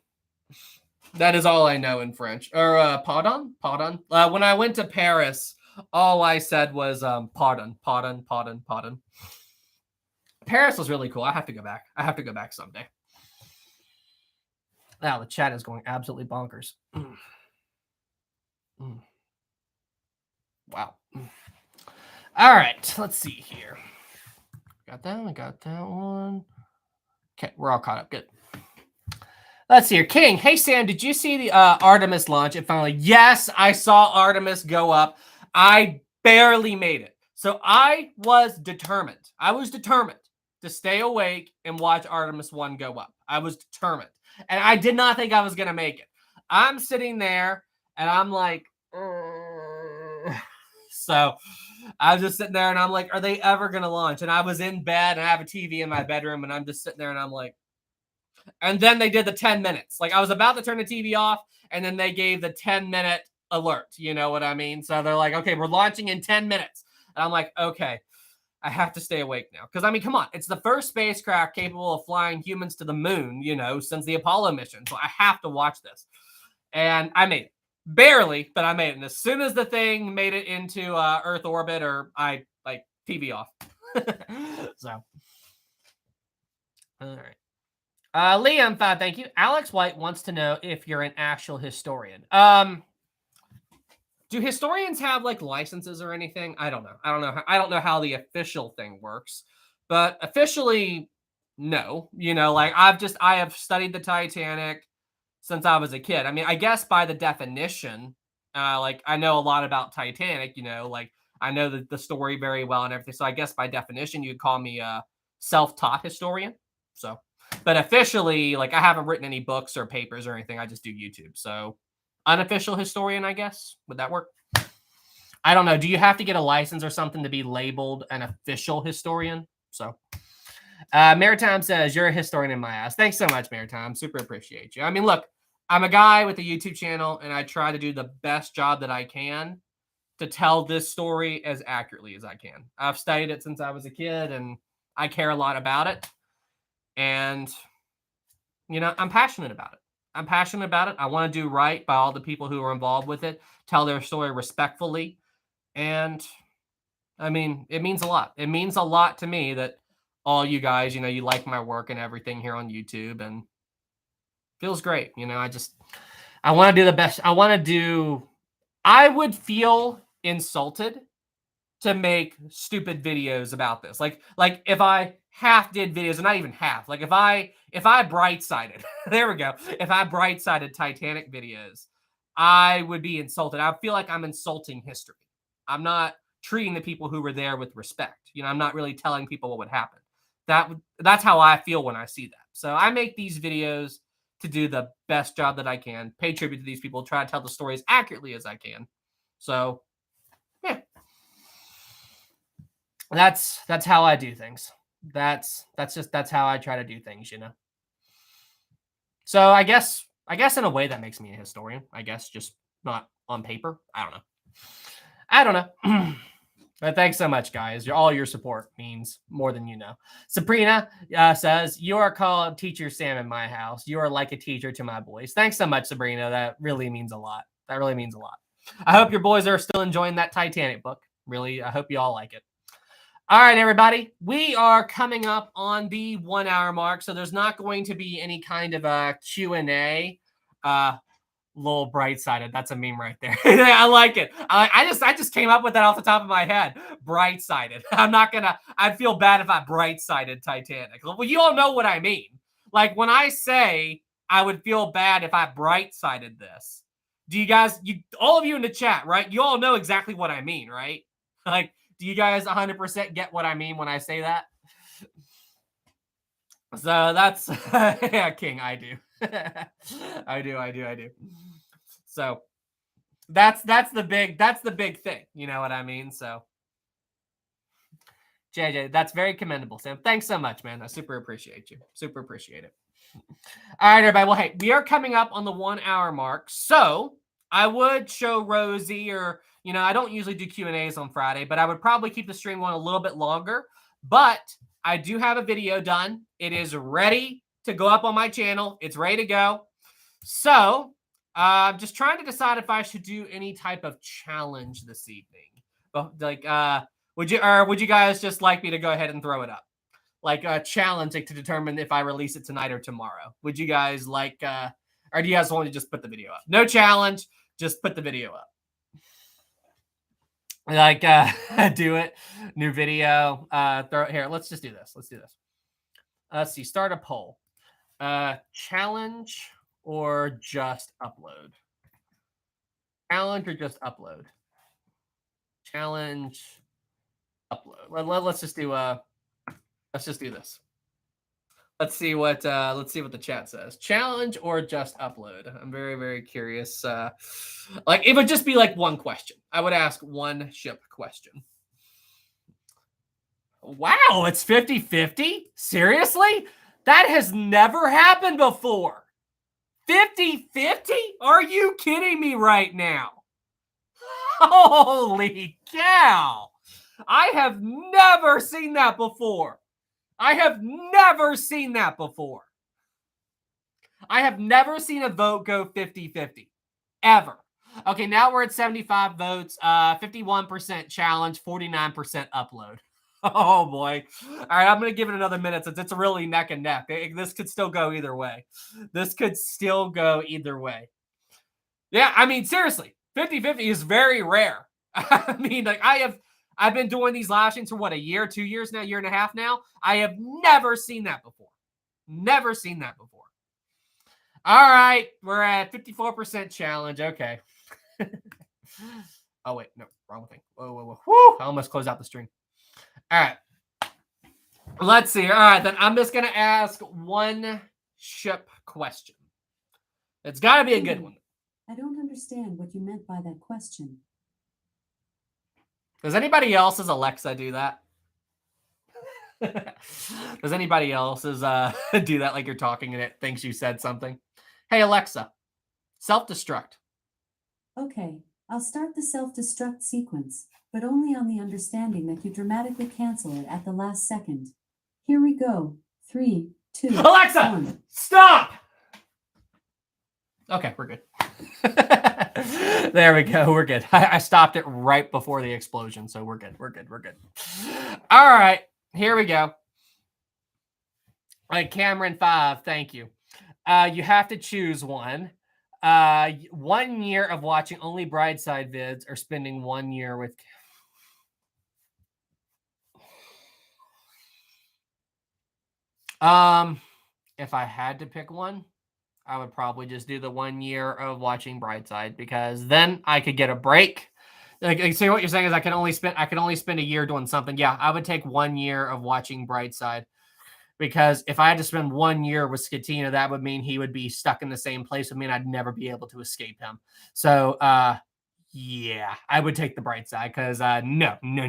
That is all I know in French. Or pardon? Pardon? When I went to Paris, all I said was pardon, pardon, pardon, pardon. Paris was really cool. I have to go back. I have to go back someday. Now, the chat is going absolutely bonkers. Wow. All right, let's see here. Got that one, got that one. Okay, we're all caught up. Good. Let's see here. King, hey, Sam, did you see the Artemis launch? It finally, yes, I saw Artemis go up. I barely made it. So I was determined. I was determined to stay awake and watch Artemis 1 go up. I was determined. And I did not think I was going to make it. I'm sitting there and I'm like, so I was just sitting there and I'm like, are they ever going to launch? And I was in bed and I have a TV in my bedroom and I'm just sitting there and I'm like, and then they did the 10 minutes. Like I was about to turn the TV off and then they gave the 10-minute alert. You know what I mean? So they're like, okay, we're launching in 10 minutes. And I'm like, okay. I have to stay awake now. Because, I mean, come on. It's the first spacecraft capable of flying humans to the moon, you know, since the Apollo mission. So I have to watch this. And I made it. Barely, but I made it. And as soon as the thing made it into Earth orbit, or I, like, TV off. So. All right. Liam, thank you. Alex White wants to know if you're an actual historian. Do historians have like licenses or anything? I don't know. I don't know how the official thing works, but officially, no. You know, like I have studied the Titanic since I was a kid. I mean, I guess by the definition, like I know a lot about Titanic. You know, like I know the story very well and everything. So I guess by definition, you'd call me a self-taught historian. So, but officially, like I haven't written any books or papers or anything. I just do YouTube. So. Unofficial historian, I guess. Would that work? I don't know. Do you have to get a license or something to be labeled an official historian? So, Maritime says, you're a historian in my ass. Thanks so much, Maritime. Super appreciate you. I mean, look, I'm a guy with a YouTube channel, and I try to do the best job that I can to tell this story as accurately as I can. I've studied it since I was a kid, and I care a lot about it. And, I'm passionate about it. I'm passionate about it. I want to do right by all the people who are involved with it, tell their story respectfully. And I mean, it means a lot. It means a lot to me that all you guys, you like my work and everything here on YouTube, and feels great. I want to do the best. I would feel insulted to make stupid videos about this. Like if I half did videos, and not even half, like if I bright-sided, there we go. If I bright-sided Titanic videos, I would be insulted. I feel like I'm insulting history. I'm not treating the people who were there with respect. I'm not really telling people what would happen. That's how I feel when I see that. So I make these videos to do the best job that I can, pay tribute to these people, try to tell the stories accurately as I can. So, yeah. That's how I do things. That's how I try to do things, So I guess in a way that makes me a historian. I guess just not on paper. I don't know. But thanks so much, guys. All your support means more than you know. Sabrina says, "You are called Teacher Sam in my house. You are like a teacher to my boys." Thanks so much, Sabrina. That really means a lot. That really means a lot. I hope your boys are still enjoying that Titanic book. Really, I hope you all like it. All right, everybody. We are coming up on the 1 hour mark, so there's not going to be any kind of a Q&A. Little bright-sided. That's a meme right there. I like it. I just came up with that off the top of my head. Bright-sided. I'd feel bad if I bright-sided Titanic. Well, you all know what I mean. Like when I say I would feel bad if I bright-sided this. Do you guys, all of you in the chat, right? You all know exactly what I mean, right? Like, do you guys 100% get what I mean when I say that? So that's, yeah, King, I do. I do. So that's the big thing. You know what I mean? So JJ, that's very commendable, Sam. Thanks so much, man. I super appreciate you. Super appreciate it. All right, everybody. Well, hey, we are coming up on the 1 hour mark. So I would show Rosie, or, I don't usually do Q&As on Friday, but I would probably keep the stream going a little bit longer. But I do have a video done. It is ready to go up on my channel. It's ready to go. So I'm just trying to decide if I should do any type of challenge this evening. But like, would you guys just like me to go ahead and throw it up? Like a challenge to determine if I release it tonight or tomorrow. Would you guys like, or do you guys want to just put the video up? No challenge, just put the video up. Like, do it. New video. Throw it here. Let's just do this. Let's see. Start a poll. Challenge or just upload? Challenge or just upload? Challenge, upload. Let's just do this. Let's see what the chat says. Challenge or just upload? I'm very, very curious. Like it would just be like one question. I would ask one ship question. Wow, it's 50-50? Seriously? That has never happened before. 50-50? Are you kidding me right now? Holy cow. I have never seen that before. I have never seen a vote go 50-50. Ever. Okay, now we're at 75 votes. 51% challenge, 49% upload. Oh, boy. All right, I'm going to give it another minute since it's really neck and neck. This could still go either way. Yeah, I mean, seriously, 50-50 is very rare. I mean, like I've been doing these live streams for what, a year, 2 years now, year and a half now. I have never seen that before. All right, we're at 54% challenge. Okay. Oh, wait, no, wrong thing. Whoa. Woo, I almost closed out the stream. All right. Let's see. All right, then I'm just going to ask one ship question. It's got to be a good one. I don't understand what you meant by that question. Does anybody else's Alexa do that? Does anybody else's do that, like you're talking and it thinks you said something? Hey, Alexa, self-destruct. Okay, I'll start the self-destruct sequence, but only on the understanding that you dramatically cancel it at the last second. Here we go. 3, 2, Alexa, 1. stop. Okay, we're good. There we go. We're good. I stopped it right before the explosion, so we're good. We're good. We're good. All right, here we go. All right, Cameron 5, thank you. You have to choose one. 1 year of watching only Brightside vids or spending 1 year with... If I had to pick one, I would probably just do the 1 year of watching Brightside, because then I could get a break. Like, so what you're saying is I can only spend a year doing something. Yeah, I would take 1 year of watching Brightside, because if I had to spend 1 year with Scatina, that would mean he would be stuck in the same place with me and I'd never be able to escape him. So, yeah, I would take the bright side, because no. No.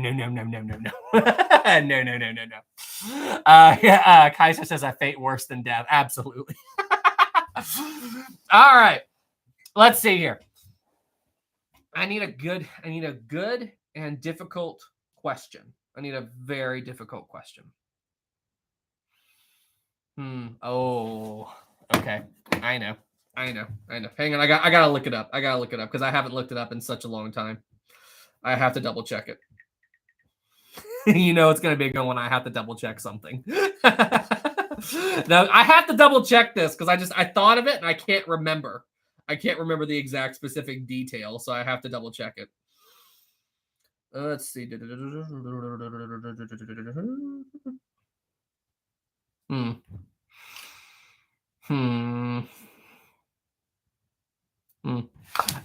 Yeah, Kaiser says I fate worse than death. Absolutely. All right. Let's see here. I need a good and difficult question. I need a very difficult question. Oh, okay. I know. Hang on. I gotta look it up. Because I haven't looked it up in such a long time. I have to double check it. You know it's gonna be a good one. I have to double check something. No, I have to double check this because I thought of it and I can't remember. I can't remember the exact specific detail, so I have to double check it. Let's see.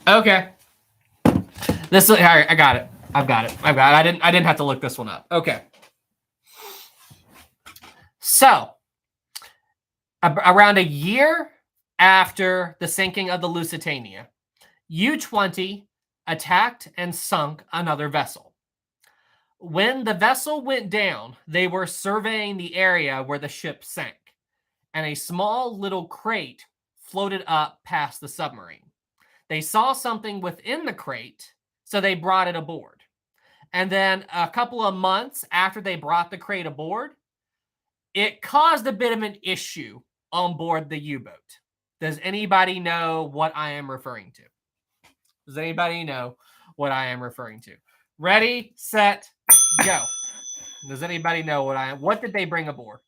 Okay. All right, I got it. I've got it. I didn't have to look this one up. Okay. So, around a year after the sinking of the Lusitania, U-20 attacked and sunk another vessel. When the vessel went down, they were surveying the area where the ship sank, and a small little crate floated up past the submarine. They saw something within the crate, so they brought it aboard. And then a couple of months after they brought the crate aboard, it caused a bit of an issue on board the U-boat. Does anybody know what I am referring to? Does anybody know what I am referring to? Ready, set, go. Does anybody know what did they bring aboard?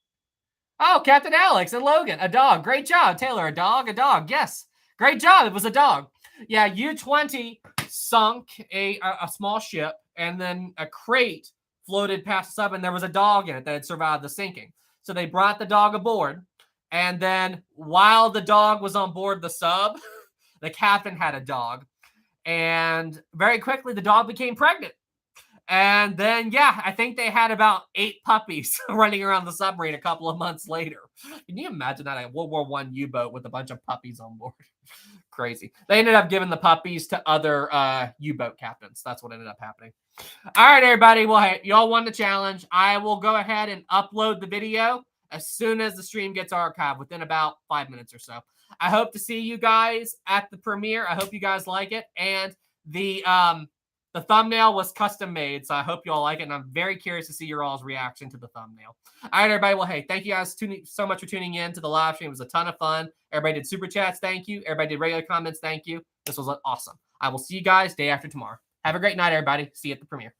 Oh, Captain Alex and Logan, a dog. Great job, Taylor. A dog. Yes, great job. It was a dog. Yeah, U-20 sunk a small ship, and then a crate floated past the sub, and there was a dog in it that had survived the sinking. So they brought the dog aboard, and then while the dog was on board the sub, the captain had a dog, and very quickly the dog became pregnant. And then, yeah, I think they had about 8 puppies running around the submarine a couple of months later. Can you imagine that? A World War I U-boat with a bunch of puppies on board? Crazy. They ended up giving the puppies to other U-boat captains. That's what ended up happening. All right, everybody. Well, hey, y'all won the challenge. I will go ahead and upload the video as soon as the stream gets archived, within about 5 minutes or so. I hope to see you guys at the premiere. I hope you guys like it. And the thumbnail was custom made, so I hope you all like it, and I'm very curious to see your all's reaction to the thumbnail. All right, everybody. Well, hey, thank you guys so much for tuning in to the live stream. It was a ton of fun. Everybody did super chats. Thank you. Everybody did regular comments. Thank you. This was awesome. I will see you guys day after tomorrow. Have a great night, everybody. See you at the premiere.